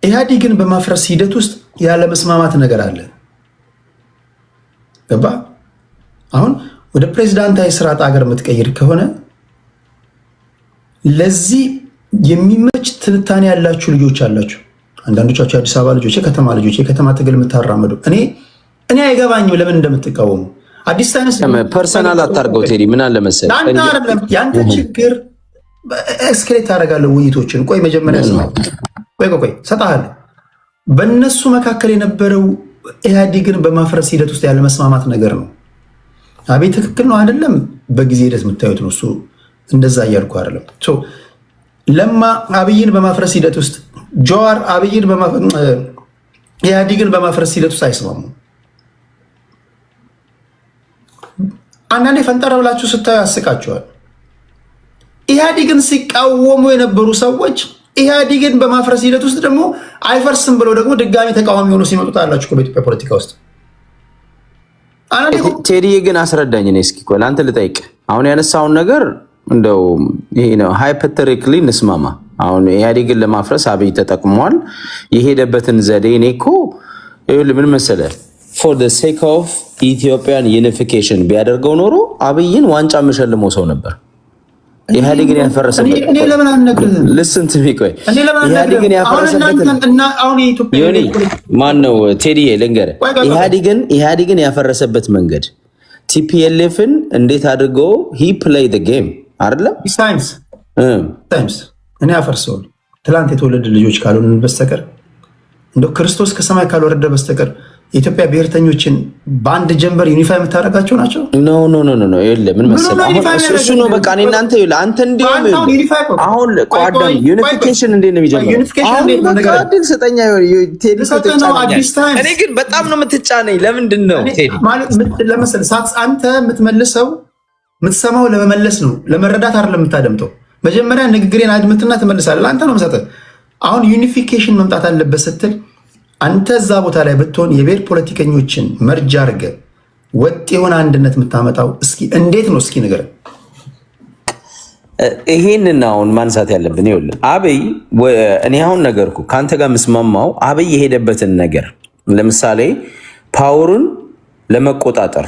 ኢህአዴግን በማፍረስ ሂደት ውስጥ ያለ መስማማት ነገር አለ። ገባ? አሁን ወደ ፕሬዝዳንታዊ ስርዓት አገር የምትቀይር ከሆነ ለዚህ የሚመች ትንታኔ ያላችሁ ልጆች አላችሁ። አንዳንዶቻችሁ የአዲስ አበባ ልጆች፣ የከተማ ልጆች፣ የከተማ ትግል የምታራምዱ እኔ አይገባኝም ለምን እንደምትቃወሙ። አዲስ ሳይንስ ፐርሰናል አታርገው ቴዲ። ምን አለ መሰለህ ያንተ ችግር እስክሌት ታደርጋለህ ውይይቶችን። ቆይ መጀመሪያ ስማ፣ ቆይ ሰጣለሁ። በእነሱ መካከል የነበረው ኢህአዴግን በማፍረስ ሂደት ውስጥ ያለ መስማማት ነገር ነው። አቤት ትክክል ነው አይደለም፣ በጊዜ ሂደት የምታዩት ነው። እሱ እንደዛ እያልኩ አይደለም። ለማ አብይን በማፍረስ ሂደት ውስጥ፣ ጀዋር ኢህአዴግን በማፍረስ ሂደት ውስጥ አይስማሙም። አንዳንዴ ፈንጠረ ብላችሁ ስታዩ ያስቃቸዋል። ኢህአዴግን ሲቃወሙ የነበሩ ሰዎች ኢህአዴግን በማፍረስ ሂደት ውስጥ ደግሞ አይፈርስም ብለው ደግሞ ድጋሚ ተቃዋሚ ሆኖ ሲመጡ ታያላችሁ በኢትዮጵያ ፖለቲካ ውስጥ። ቴዲ ግን አስረዳኝ። እኔ እስኪ ቆይ ለአንተ ልጠይቅ። አሁን ያነሳውን ነገር እንደው ይሄ ነው ሃይፖቴቲካሊ እንስማማ። አሁን ኢህአዴግን ለማፍረስ አብይ ተጠቅሟል የሄደበትን ዘዴ። እኔ እኮ ምን መሰለህ for the sake of Ethiopian unification ቢያደርገው ኖሮ አብይን ዋንጫ የምሸልመው ሰው ነበር። ኢህአዴግን ያፈረሰበት እኔ ለምን አልነግርህም? ልስን ትሚ ቆይ ኢህአዴግን ያፈረሰበት ዮኒ ማን ነው? ቴዲ ልንገርህ፣ ኢህአዴግን ያፈረሰበት መንገድ ቲፒኤልኤፍን እንዴት አድርጎ he play the game አይደለም ታይምስ እኔ አፈርሰው ትላንት የተወለዱ ልጆች ካልሆነ በስተቀር እንደው ክርስቶስ ከሰማይ ካልወረደ በስተቀር የኢትዮጵያ ብሔርተኞችን በአንድ ጀንበር ዩኒፋይ የምታደርጋቸው ናቸው። ኖ የለም። ምን መሰለህ እሱ ነው በቃ እኔ እናንተ ይኸውልህ አንተ እንዲሁም አሁን ቋዳም ዩኒፊኬሽን እንዴት ነው የሚጀምረው? አዲስ ሰጠኛ እኔ ግን በጣም ነው የምትጫነኝ። ለምንድን ነው ቴዲ ለመሰለህ አንተ የምትመልሰው የምትሰማው ለመመለስ ነው፣ ለመረዳት አይደለም የምታደምጠው። መጀመሪያ ንግግሬን አድምጥና ትመልሳለህ። አንተ ነው የምሰጠህ። አሁን ዩኒፊኬሽን መምጣት አለበት ስትል አንተ እዛ ቦታ ላይ ብትሆን የብሔር ፖለቲከኞችን መርጃ አድርገህ ወጥ የሆነ አንድነት የምታመጣው እስኪ እንዴት ነው? እስኪ ንገረን። ይሄንን አሁን ማንሳት ያለብን ይኸውልህ፣ አብይ እኔ አሁን ነገርኩ ከአንተ ጋር የምስማማው አብይ የሄደበትን ነገር ለምሳሌ ፓወሩን ለመቆጣጠር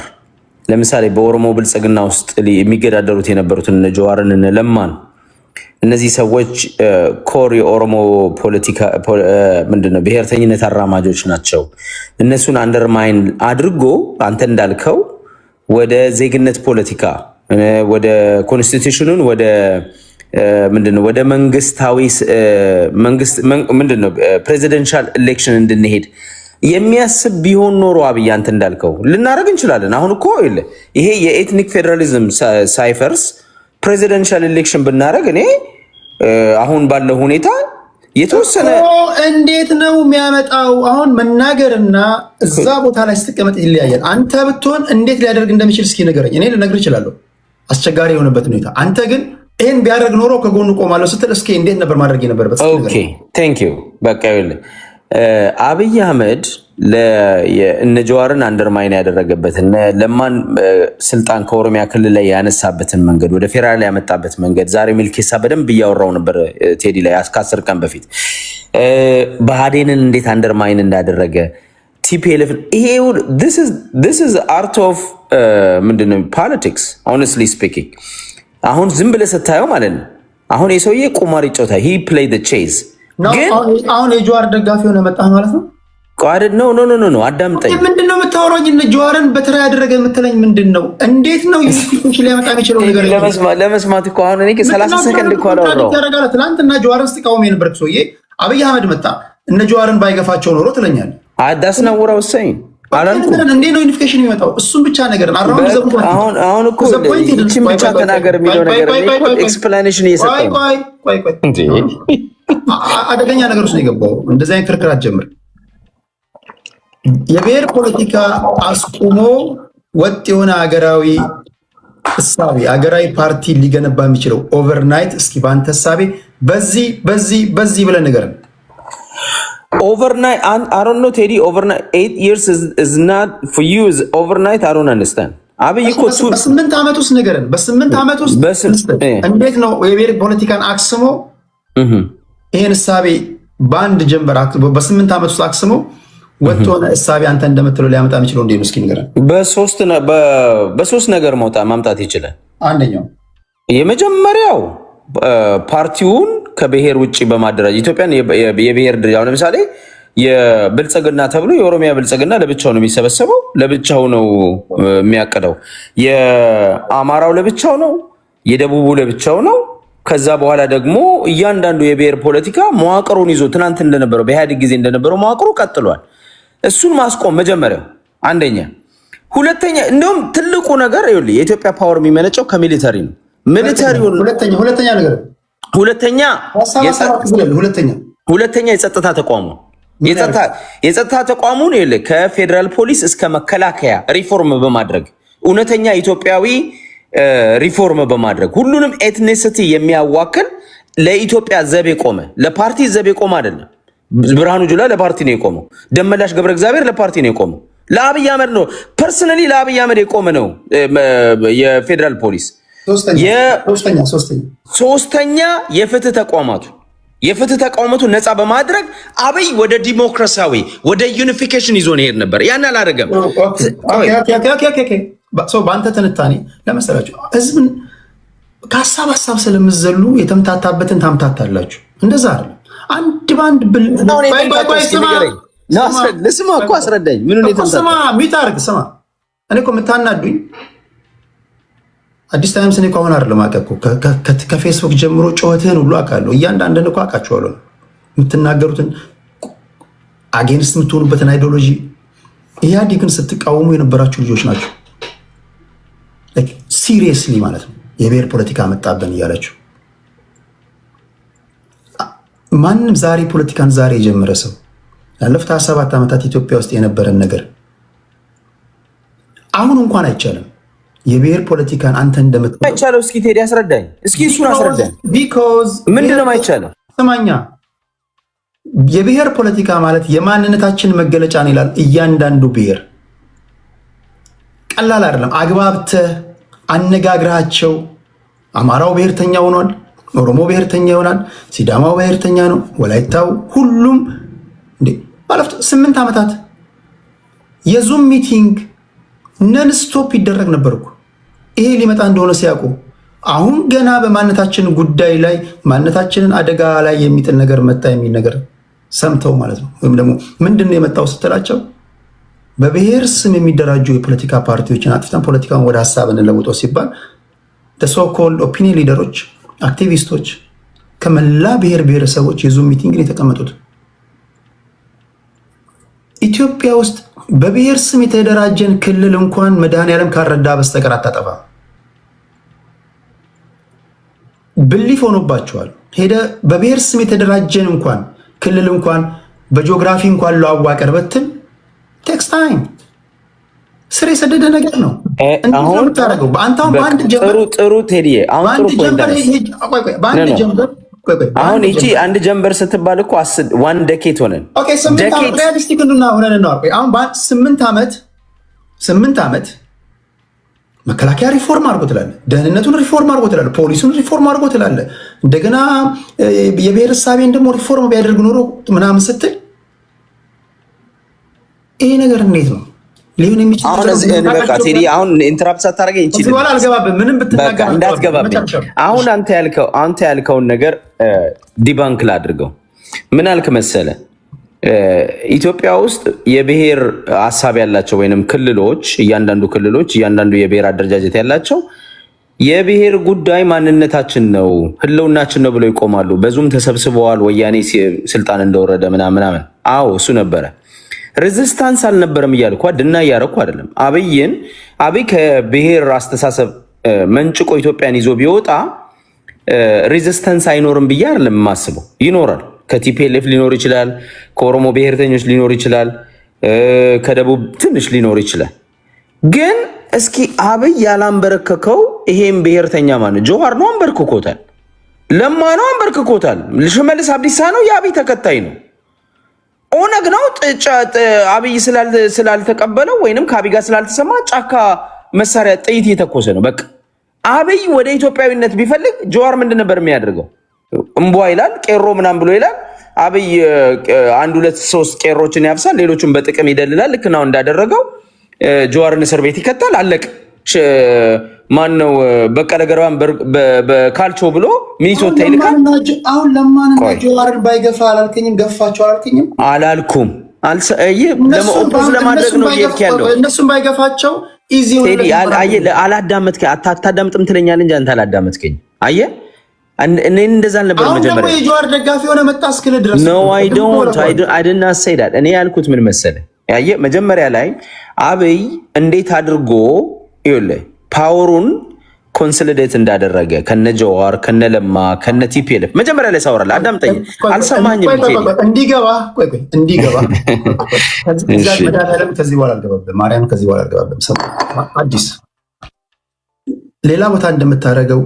ለምሳሌ በኦሮሞ ብልጽግና ውስጥ የሚገዳደሩት የነበሩትን እነ ጀዋርን እነ ለማን እነዚህ ሰዎች ኮር የኦሮሞ ፖለቲካ ምንድነው ብሔርተኝነት አራማጆች ናቸው። እነሱን አንደርማይን አድርጎ አንተ እንዳልከው ወደ ዜግነት ፖለቲካ ወደ ኮንስቲቱሽኑን ወደ ምንድነው ወደ መንግስታዊ ምንድነው ፕሬዚደንሻል ኤሌክሽን እንድንሄድ የሚያስብ ቢሆን ኖሮ አብይ አንተ እንዳልከው ልናደርግ እንችላለን። አሁን እኮ ይሄ የኤትኒክ ፌዴራሊዝም ሳይፈርስ ፕሬዚደንሻል ኤሌክሽን ብናደርግ እኔ አሁን ባለው ሁኔታ የተወሰነ እንዴት ነው የሚያመጣው? አሁን መናገርና እዛ ቦታ ላይ ስትቀመጥ ይለያያል። አንተ ብትሆን እንዴት ሊያደርግ እንደሚችል እስኪ ንገረኝ። እኔ ልነግርህ እችላለሁ አስቸጋሪ የሆነበት ሁኔታ። አንተ ግን ይህን ቢያደርግ ኖሮ ከጎኑ ቆማለሁ ስትል እስኪ እንዴት ነበር ማድረግ የነበረበት? ኦኬ ቴንክ ዩ። በቃ ይኸውልህ አብይ አህመድ እነ ጀዋርን አንደርማይን ያደረገበት እነ ለማን ስልጣን ከኦሮሚያ ክልል ላይ ያነሳበትን መንገድ ወደ ፌዴራል ያመጣበት መንገድ ዛሬ ሚልኬሳ በደንብ እያወራው ነበር ቴዲ ላይ ከ10 ቀን በፊት ብአዴንን እንዴት አንደርማይን እንዳደረገ ቲፒኤልኤፍ ይሄ this is art of ምንድነው ፖለቲክስ honestly speaking አሁን ዝም ብለህ ስታየው ማለት ነው አሁን የሰውዬ ቁማር ይጫወታል he play the chase ግን አሁን የጀዋር ደጋፊ ሆነ መጣ ማለት ነው። ቋድ ኖ አዳምጠኝ። ምንድነው የምታወራኝ? እነ ጀዋርን በተራ ያደረገ የምትለኝ ምንድነው? እንዴት ነው ዩኒፊኬሽን ሊያመጣ የሚችለው ነገር? ለመስማት እኮ አሁን እኔ 30 ሰከንድ እኮ አላወራሁም። ትናንትና ጀዋርን ስትቃወም የነበርክ ሰውዬ አብይ አህመድ መጣ እነ ጀዋርን ባይገፋቸው ኖሮ ትለኛለህ። አዳስነውራው ሰኝ እንዴት ነው ዩኒፊኬሽን የሚመጣው? እሱም ብቻ ነገር አሁን እኮ እቺን ብቻ ተናገር የሚለው ነገር እኮ ኤክስፕላኔሽን እየሰጠው ቆይ አደገኛ ነገር ውስጥ ነው የገባው። እንደዚህ አይነት ክርክር አትጀምር። የብሔር ፖለቲካ አስቁሞ ወጥ የሆነ ሀገራዊ እሳቤ ሀገራዊ ፓርቲ ሊገነባ የሚችለው ኦቨርናይት እስኪ በአንተ እሳቤ በዚህ ብለን ንገረን። Overnight, I don't know, Teddy. Overnight, 8 years is not for you. Is overnight? I don't understand. አብይ እኮ በ8 ዓመት ውስጥ ንገረን። በ8 ዓመት ውስጥ እንዴት ነው የብሔር ፖለቲካን አክስሞ ይሄን እሳቤ በአንድ ጀንበር በ8 ዓመት ውስጥ አክስመው ወጥቶ ሆነ እሳቤ አንተ እንደምትለው ሊያመጣ የሚችለው እንዴ ነው? እስኪ ንገረን። በሶስት ነገር ማምጣት ይችላል። አንደኛው የመጀመሪያው ፓርቲውን ከብሔር ውጭ በማደራጀት ኢትዮጵያን የብሔር ድርጅት ለምሳሌ የብልጽግና ተብሎ የኦሮሚያ ብልጽግና ለብቻው ነው የሚሰበሰበው፣ ለብቻው ነው የሚያቅደው። የአማራው ለብቻው ነው፣ የደቡቡ ለብቻው ነው። ከዛ በኋላ ደግሞ እያንዳንዱ የብሔር ፖለቲካ መዋቅሩን ይዞ ትናንት እንደነበረው በኢህአዴግ ጊዜ እንደነበረው መዋቅሩ ቀጥሏል። እሱን ማስቆም መጀመሪያው አንደኛ። ሁለተኛ እንደውም ትልቁ ነገር ይኸውልህ የኢትዮጵያ ፓወር የሚመነጨው ከሚሊተሪ ነው። ሚሊተሪውን ሁለተኛ የጸጥታ ተቋሙ የጸጥታ ተቋሙን ይኸውልህ ከፌዴራል ፖሊስ እስከ መከላከያ ሪፎርም በማድረግ እውነተኛ ኢትዮጵያዊ ሪፎርም በማድረግ ሁሉንም ኤትኒሲቲ የሚያዋክል ለኢትዮጵያ ዘብ የቆመ ለፓርቲ ዘብ የቆመ አይደለም። ብርሃኑ ጁላ ለፓርቲ ነው የቆመው። ደመላሽ ገብረ እግዚአብሔር ለፓርቲ ነው የቆመው። ለአብይ አህመድ ነው ፐርሰናሊ ለአብይ አህመድ የቆመ ነው የፌዴራል ፖሊስ። ሶስተኛ የፍትህ ተቋማቱ ነፃ በማድረግ አብይ ወደ ዲሞክራሲያዊ ወደ ዩኒፊኬሽን ይዞ ነው ሄድ ነበር። ያን አላደረገም። በአንተ ትንታኔ ለመሰላችሁ ህዝብን ከሀሳብ ስለምዘሉ የተምታታበትን ታምታታላችሁ። እንደዛ አይደለም። አንድ ባንድ ስማ እኮ አስረዳኝ። ስማ እኔ እኮ የምታናዱኝ አዲስ ታይምስ እኔ እኮ አሁን አይደለም አውቃለሁ። ከፌስቡክ ጀምሮ ጩኸትህን ሁሉ አውቃለሁ። እያንዳንድን እኮ አውቃቸዋለሁ። የምትናገሩትን አጌንስት የምትሆኑበትን አይዲዮሎጂ ኢህአዴግን ስትቃወሙ የነበራችሁ ልጆች ናቸው። ሲሪየስሊ ማለት ነው። የብሔር ፖለቲካ መጣብን እያላችሁ ማንም ዛሬ ፖለቲካን ዛሬ የጀመረ ሰው ላለፉት 27 ዓመታት ኢትዮጵያ ውስጥ የነበረን ነገር አሁን እንኳን አይቻልም። የብሔር ፖለቲካን አንተ አይቻለው። እስኪ ቴዲ አስረዳኝ። እስኪ እሱን አስረዳኝ። ምንድነው አይቻለው? ስማኛ፣ የብሔር ፖለቲካ ማለት የማንነታችን መገለጫ ነው ይላል እያንዳንዱ ብሔር። ቀላል አይደለም። አግባብተህ አነጋግራቸው። አማራው ብሔርተኛ ሆኗል፣ ኦሮሞ ብሔርተኛ ይሆናል፣ ሲዳማው ብሔርተኛ ነው፣ ወላይታው፣ ሁሉም ባለፉት 8 ዓመታት የዙም ሚቲንግ ነን ስቶፕ ይደረግ ነበር እኮ ይሄ ሊመጣ እንደሆነ ሲያውቁ። አሁን ገና በማንነታችን ጉዳይ ላይ ማንነታችንን አደጋ ላይ የሚጥል ነገር መጣ የሚል ነገር ሰምተው ማለት ነው። ወይም ደግሞ ምንድን ነው የመጣው ስትላቸው በብሔር ስም የሚደራጁ የፖለቲካ ፓርቲዎችን አጥፍተን ፖለቲካውን ወደ ሀሳብ እንለውጠው ሲባል ሶኮልድ ኦፒኒየን ሊደሮች፣ አክቲቪስቶች ከመላ ብሔር ብሔረሰቦች የዙም ሚቲንግን የተቀመጡት ኢትዮጵያ ውስጥ በብሔር ስም የተደራጀን ክልል እንኳን መድኃኔዓለም ካረዳ በስተቀር አታጠፋ። ብሊፍ ሆኖባቸዋል። ሄደ በብሔር ስም የተደራጀን እንኳን ክልል እንኳን በጂኦግራፊ እንኳን ለአዋቀር በትል ቴክስ ታይም ስር የሰደደ ነገር ነው። አሁን ታረገው በአንድ ጀምበር ጥሩ ቴዲ አሁን አሁን እቺ አንድ ጀንበር ስትባል እኮ ዋን ደኬት ሆነን ኦኬ 8 ዓመት መከላከያ ሪፎርም አድርጎ ትላለ፣ ደህንነቱን ሪፎርም አድርጎ ትላለ፣ ፖሊሱን ሪፎርም አድርጎ ትላለ። እንደገና የብሔር እሳቤን ደግሞ ሪፎርም ቢያደርግ ኖሮ ምናምን ስትል ይሄ ነገር እንዴት ነው ሊሆን የሚችለው? አሁን እዚህ በቃ ቴዲ አሁን ኢንተራፕት ሳታረገኝ እንቺ በኋላ አልገባብም፣ ምንም ብትናገር እንዳትገባብኝ። አሁን አንተ ያልከውን ነገር ዲባንክ ላድርገው። ምን አልክ መሰለ? ኢትዮጵያ ውስጥ የብሔር ሀሳብ ያላቸው ወይንም ክልሎች፣ እያንዳንዱ የብሔር አደረጃጀት ያላቸው የብሔር ጉዳይ ማንነታችን ነው ህልውናችን ነው ብለው ይቆማሉ። በዙም ተሰብስበዋል። ወያኔ ስልጣን እንደወረደ ምናምን። አዎ እሱ ነበረ። ሬዚስታንስ አልነበረም እያልኩ ድና እያረኩ አይደለም። አብይ ከብሔር አስተሳሰብ መንጭቆ ኢትዮጵያን ይዞ ቢወጣ ሬዚስታንስ አይኖርም ብዬ አይደለም የማስበው። ይኖራል። ከቲፒኤልኤፍ ሊኖር ይችላል፣ ከኦሮሞ ብሔርተኞች ሊኖር ይችላል፣ ከደቡብ ትንሽ ሊኖር ይችላል። ግን እስኪ አብይ ያላንበረከከው ይሄም ብሔርተኛ ማለት ጆዋር ነው፣ አንበርክኮታል። ለማ ነው፣ አንበርክኮታል። ሽመልስ አብዲሳ ነው፣ የአብይ ተከታይ ነው። ኦነግ ነው አብይ ስላልተቀበለው ወይንም ከአብይ ጋር ስላልተሰማ ጫካ መሳሪያ ጥይት እየተኮሰ ነው። በቃ አብይ ወደ ኢትዮጵያዊነት ቢፈልግ ጆዋር ምንድን ነበር የሚያደርገው? እምቧ ይላል፣ ቄሮ ምናምን ብሎ ይላል። አብይ አንድ ሁለት ሶስት ቄሮችን ያፍሳል፣ ሌሎቹን በጥቅም ይደልላል። ልክ ነው እንዳደረገው ጀዋርን እስር ቤት ይከታል። አለቅ ማን ነው በቀለ ገርባን በካልቾ ብሎ ሚኒሶታ ይልካል። አሁን ለማንና ጀዋርን ባይገፋ አላልከኝም? ገፋቸው አላልከኝም? አላልኩም። ለመኦፖዝ ለማድረግ ነው ይልክ ያለው። እነሱም ባይገፋቸው ኢዚ ቴዲ አላዳመጥከኝ። አታዳምጥም ትለኛለህ እንጂ አንተ አላዳመጥከኝ። አየህ እኔ እንደዛ አልነበር መጀመሪያ። አሁን የጀዋር ደጋፊ ሆነ መጣ እስክል ድረስ ነው። አይ ዲድንት ሴይ ዳት። እኔ ያልኩት ምን መሰለህ? አየህ መጀመሪያ ላይ አብይ እንዴት አድርጎ ይኸውልህ ፓወሩን ኮንሶሊዴት እንዳደረገ ከነጀዋር ከነለማ ከነቲፒኤልኤፍ መጀመሪያ ላይ ሳወራለህ አዳምጠኝ። አልሰማኝም። እንዲገባ ከዚህ በኋላ አልገባብህም። ማርያም ከዚህ በኋላ አልገባብህም። አዲስ ሌላ ቦታ እንደምታደርገው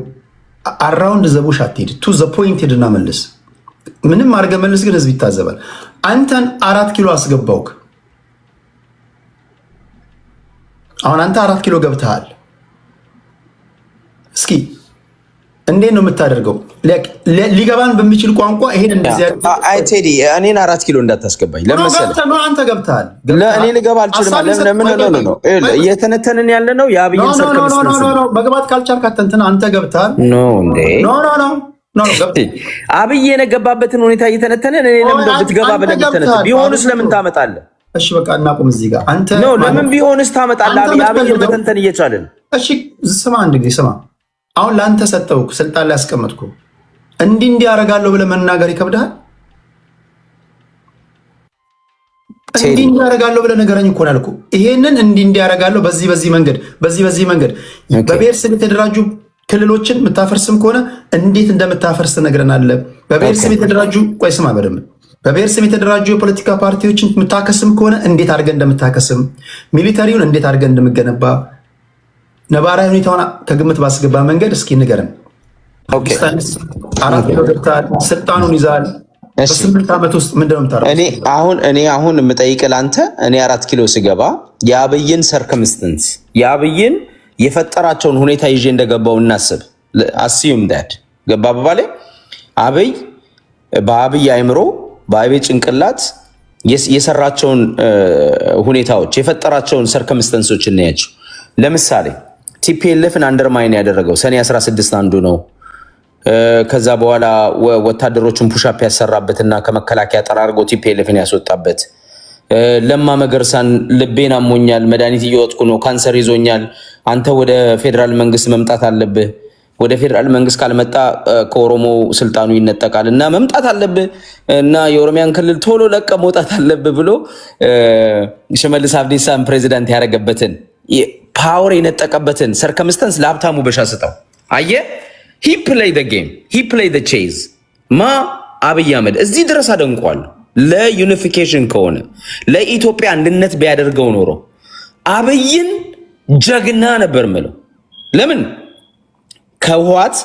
አራውንድ ዘቡሽ አትሄድ፣ ቱ ዘ ፖይንት ሄድና መልስ። ምንም አድርገህ መልስ፣ ግን ህዝብ ይታዘባል። አንተን 4 ኪሎ አስገባውክ። አሁን አንተ 4 ኪሎ ገብተሃል። እስኪ እንዴት ነው የምታደርገው? ሊገባን በሚችል ቋንቋ ይሄን እንደዚህ አይ ቴዲ እኔን 4 ኪሎ እንዳታስገባኝ ለምሳሌ አንተ ገብተሃል። ለእኔ ልገባ አልችልም። ለምን ነው እየተነተንን ያለ ነው የአብይን ሰርከምስተንስ መግባት ካልቻልክ አተንተን አንተ ገብተሃል። ኖ እንዴ ኖ አብይ የነገባበትን ሁኔታ እየተነተንን እኔ ለምን ብትገባ ብለህ ተነተ ቢሆንስ ለምን ታመጣለህ? እሺ በቃ እናቁም እዚህ ጋር። አንተ ነው ለምን ቢሆንስ ታመጣለህ? አብይን በተንተን እየቻልን እሺ ስማ፣ አንድ ጊዜ ስማ። አሁን ለአንተ ሰጠውኩ፣ ስልጣን ላይ ያስቀመጥኩ፣ እንዲህ ያደርጋለሁ ብለህ መናገር ይከብድሃል? እንዲህ ያደርጋለሁ ብለህ ነገረኝ እኮ ነው ያልኩህ። ይሄንን እንዲህ ያደርጋለሁ በዚህ መንገድ በዚህ መንገድ በብሔር ስም የተደራጁ ክልሎችን የምታፈርስም ከሆነ እንዴት እንደምታፈርስ ትነግረናለህ። በብሔር ስም የተደራጁ ቆይ ስማ በደምብ በብሔር ስም የተደራጁ የፖለቲካ ፓርቲዎችን የምታከስም ከሆነ እንዴት አድርገን እንደምታከስም፣ ሚሊተሪውን እንዴት አድርገን እንደምገነባ ነባራዊ ሁኔታውን ከግምት ባስገባ መንገድ እስኪ ንገረን። 4 ኪሎ ገብተሃል፣ ስልጣኑን ይዛል። በ8 ዓመት ውስጥ ምንድን ነው የምታደርገው? እኔ አሁን የምጠይቅህ ለአንተ እኔ 4 ኪሎ ስገባ የአብይን ሰርከምስተንስ የአብይን የፈጠራቸውን ሁኔታ ይዤ እንደገባው እናስብ። አስዩም ዳድ ገባ በባሌ አብይ በአብይ አይምሮ በአብይ ጭንቅላት የሰራቸውን ሁኔታዎች የፈጠራቸውን ሰርከምስተንሶች እናያቸው። ለምሳሌ ቲፒኤልኤፍን አንደርማይን ያደረገው ሰኔ 16 አንዱ ነው። ከዛ በኋላ ወታደሮችን ፑሻፕ ያሰራበትና ከመከላከያ ጠራርጎ ቲፒኤልኤፍን ያስወጣበት፣ ለማ መገርሳን ልቤን አሞኛል፣ መድኃኒት እየወጥኩ ነው፣ ካንሰር ይዞኛል፣ አንተ ወደ ፌዴራል መንግስት መምጣት አለብህ፣ ወደ ፌዴራል መንግስት ካልመጣ ከኦሮሞ ስልጣኑ ይነጠቃል እና መምጣት አለብህ እና የኦሮሚያን ክልል ቶሎ ለቀ መውጣት አለብህ ብሎ ሽመልስ አብዲሳን ፕሬዚዳንት ያደረገበትን ፓወር የነጠቀበትን ሰርከምስተንስ ለሀብታሙ በሻ ስጠው። አየህ ሂ ፕሌይ ዘ ጌም ሂ ፕሌይ ዘ ቼዝ ማ አብይ አህመድ እዚህ ድረስ አደንቋል። ለዩኒፊኬሽን ከሆነ ለኢትዮጵያ አንድነት ቢያደርገው ኖሮ አብይን ጀግና ነበር ምለው። ለምን ከህወሓት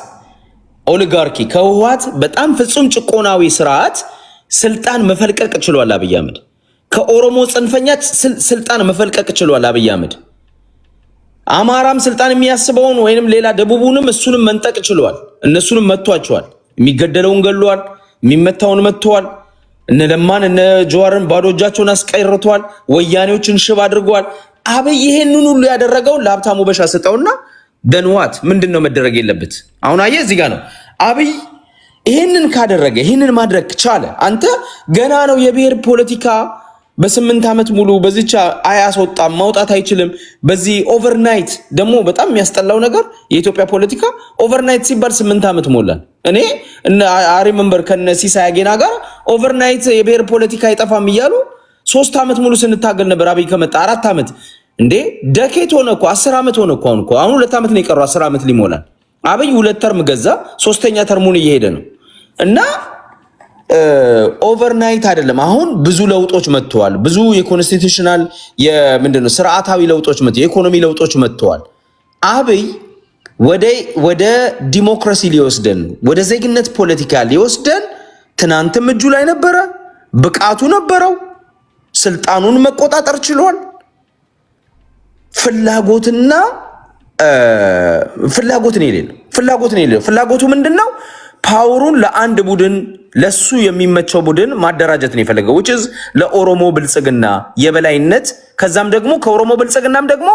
ኦሊጋርኪ ከህወሓት በጣም ፍጹም ጭቆናዊ ስርዓት ስልጣን መፈልቀቅ ችሏል አብይ አህመድ። ከኦሮሞ ጽንፈኛ ስልጣን መፈልቀቅ ችሏል አብይ አህመድ። አማራም ስልጣን የሚያስበውን ወይንም ሌላ ደቡቡንም እሱንም መንጠቅ ችሏል። እነሱንም መቷቸዋል። የሚገደለውን ገሏል፣ የሚመታውን መጥተዋል። እነ ለማን እነ ጀዋርን ባዶ እጃቸውን አስቀይርተዋል። ወያኔዎችን ሽብ አድርገዋል። አብይ ይሄንን ሁሉ ያደረገውን ለሀብታሙ በሻ ስጠውና ደንዋት ምንድነው መደረግ የለበት? አሁን አየህ እዚህ ጋር ነው አብይ ይሄንን ካደረገ ይሄንን ማድረግ ቻለ። አንተ ገና ነው የብሔር ፖለቲካ በ8 ዓመት ሙሉ በዚቻ አያስወጣም ማውጣት አይችልም። በዚህ ኦቨርናይት ደግሞ በጣም የሚያስጠላው ነገር የኢትዮጵያ ፖለቲካ ኦቨርናይት ሲባል 8 ዓመት ሞላል። እኔ አሪ መንበር ከነ ሲሳይ አጌና ጋር ኦቨርናይት የብሔር ፖለቲካ አይጠፋም እያሉ 3 ዓመት ሙሉ ስንታገል ነበር። አብይ ከመጣ 4 ዓመት እንዴ ደኬት ሆነ እኮ 10 ዓመት ሆነ እኮ አሁን 2 ዓመት ነው የቀረው 10 ዓመት ሊሞላል። አብይ 2 ተርም ገዛ፣ 3ኛ ተርሙን እየሄደ ነው እና ኦቨርናይት አይደለም። አሁን ብዙ ለውጦች መጥተዋል። ብዙ የኮንስቲቱሽናል የምንድነው ስርዓታዊ ለውጦች መጥተዋል። የኢኮኖሚ ለውጦች መጥተዋል። አብይ ወደ ዲሞክራሲ ሊወስደን ወደ ዜግነት ፖለቲካ ሊወስደን ትናንትም እጁ ላይ ነበረ፣ ብቃቱ ነበረው፣ ስልጣኑን መቆጣጠር ችሏል። ፍላጎትን የሌለው ፍላጎቱ ምንድነው? ፓወሩን ለአንድ ቡድን ለሱ የሚመቸው ቡድን ማደራጀት ነው የፈለገው which is ለኦሮሞ ብልጽግና የበላይነት ከዛም ደግሞ ከኦሮሞ ብልጽግናም ደግሞ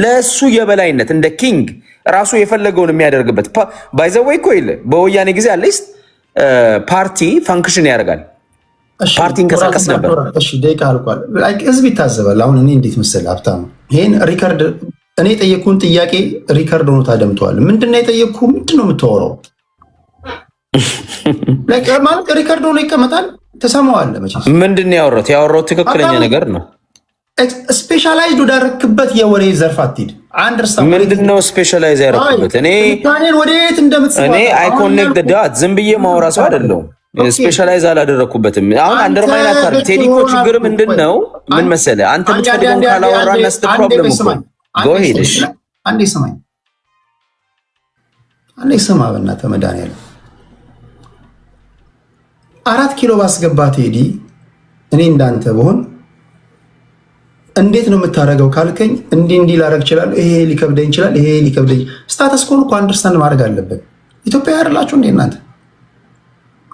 ለሱ የበላይነት እንደ ኪንግ ራሱ የፈለገውን የሚያደርግበት ባይ ዘ ወይ ኮይል በወያኔ ጊዜ አለስት ፓርቲ ፋንክሽን ያደርጋል ፓርቲ እንቀሳቀስ ነበር። እሺ ደቂቃ አልቋል። ላይክ ህዝብ ይታዘባል። አሁን እኔ እንዴት መሰለህ ሀብታሙ ይሄን ሪከርድ እኔ የጠየኩን ጥያቄ ሪከርድ ሆኖ ታደምጠዋል። ምንድነው የጠየኩ ምንድነው የምታወራው? ላይክ ማለት ሪከርድ ሆኖ ይቀመጣል ተሰማዋለህ። መቼስ ምንድነው ያወራው ትክክለኛ ነገር ነው። ስፔሻላይዝድ ወዳረክበት የወሬ ዘርፍ አትሂድ። አንደርስታንድ ምንድነው ስፔሻላይዝ ያደረኩበት? እኔ ወዴት እንደምትሰማ እኔ አይ ኮኔክት ዘ ዳት ዝም ብዬ ማውራ ሰው አይደለሁም። ስፔሻላይዝ አላደረኩበትም። አሁን አንደርማይን አታርግ። ቴዲኮ ችግር ምንድነው? ምን መሰለህ አንተ የምትፈልገውን ካላወራና ስት ፕሮብሌም እኮ ጎ ሄድ። እሺ አንዴ ስማኝ፣ አንዴ ስማ። በእናትህ መድኃኒዓለም 4 ኪሎ ባስገባ ቴዲ እኔ እንዳንተ ብሆን እንዴት ነው የምታደርገው ካልከኝ እንዲህ ላደርግ ይችላል። ይሄ ሊከብደኝ ይችላል። ይሄ ሊከብደኝ ስታተስ ኮን እኮ አንደርስታንድ ማድረግ አለብን። ኢትዮጵያ ያደላችሁ እንዴ እናንተ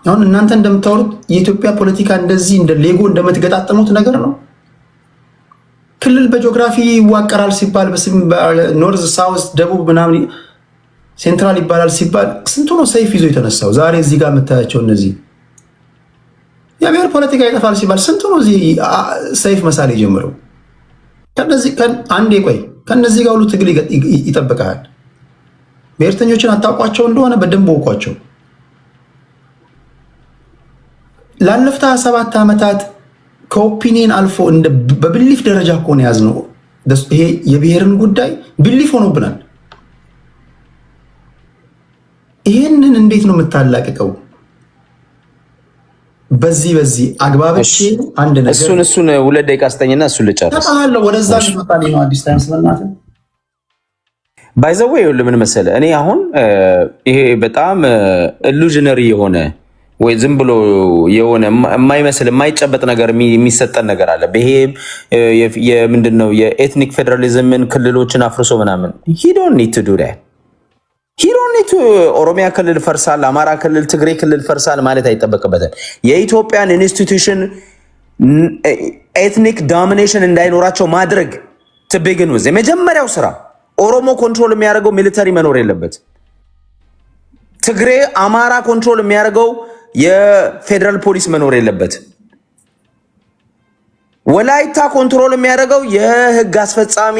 አሁን እናንተ እንደምታወሩት የኢትዮጵያ ፖለቲካ እንደዚህ እንደ ሌጎ እንደምትገጣጠሙት ነገር ነው። ክልል በጂኦግራፊ ይዋቀራል ሲባል ኖርዝ፣ ሳውዝ፣ ደቡብ ምናምን ሴንትራል ይባላል ሲባል ስንቱ ነው ሰይፍ ይዞ የተነሳው? ዛሬ እዚህ ጋር የምታያቸው እነዚህ የብሔር ፖለቲካ ይጠፋል ሲባል ስንቱ ነው እዚህ ሰይፍ መሳል የጀመረው? አንዴ ቆይ፣ ከነዚህ ጋር ሁሉ ትግል ይጠብቃል። ብሔርተኞችን አታውቋቸው እንደሆነ በደንብ ወቋቸው። ላለፉት 27 ዓመታት ከኦፒኒየን አልፎ በብሊፍ ደረጃ ከሆነ ያዝነው ይሄ የብሔርን ጉዳይ ብሊፍ ሆኖብናል። ይህንን እንዴት ነው የምታላቅቀው? በዚህ አግባብቼ አንድ ነገር እሱን 2 ደቂቃ አስተኝና እሱን ልጨርስ ተጣለ። ወደዛ ልመጣልኝ ነው አዲስ ታይም ስለናተ ባይ ዘ ዌይ ምን መሰለህ እኔ አሁን ይሄ በጣም ኢሉዥነሪ የሆነ ወይ ዝም ብሎ የሆነ የማይመስል የማይጨበጥ ነገር የሚሰጠን ነገር አለ። ይሄ የምንድነው የኤትኒክ ፌደራሊዝምን ክልሎችን አፍርሶ ምናምን he don't need to do that. he don't need to ኦሮሚያ ክልል ፈርሳል፣ አማራ ክልል፣ ትግሬ ክልል ፈርሳል ማለት አይጠበቅበትም። የኢትዮጵያን ኢንስቲትዩሽን ኤትኒክ ዶሚኔሽን እንዳይኖራቸው ማድረግ to begin with የመጀመሪያው ስራ። ኦሮሞ ኮንትሮል የሚያደርገው ሚሊተሪ መኖር የለበት። ትግሬ፣ አማራ ኮንትሮል የሚያደርገው የፌደራል ፖሊስ መኖር የለበት። ወላይታ ኮንትሮል የሚያደርገው የህግ አስፈጻሚ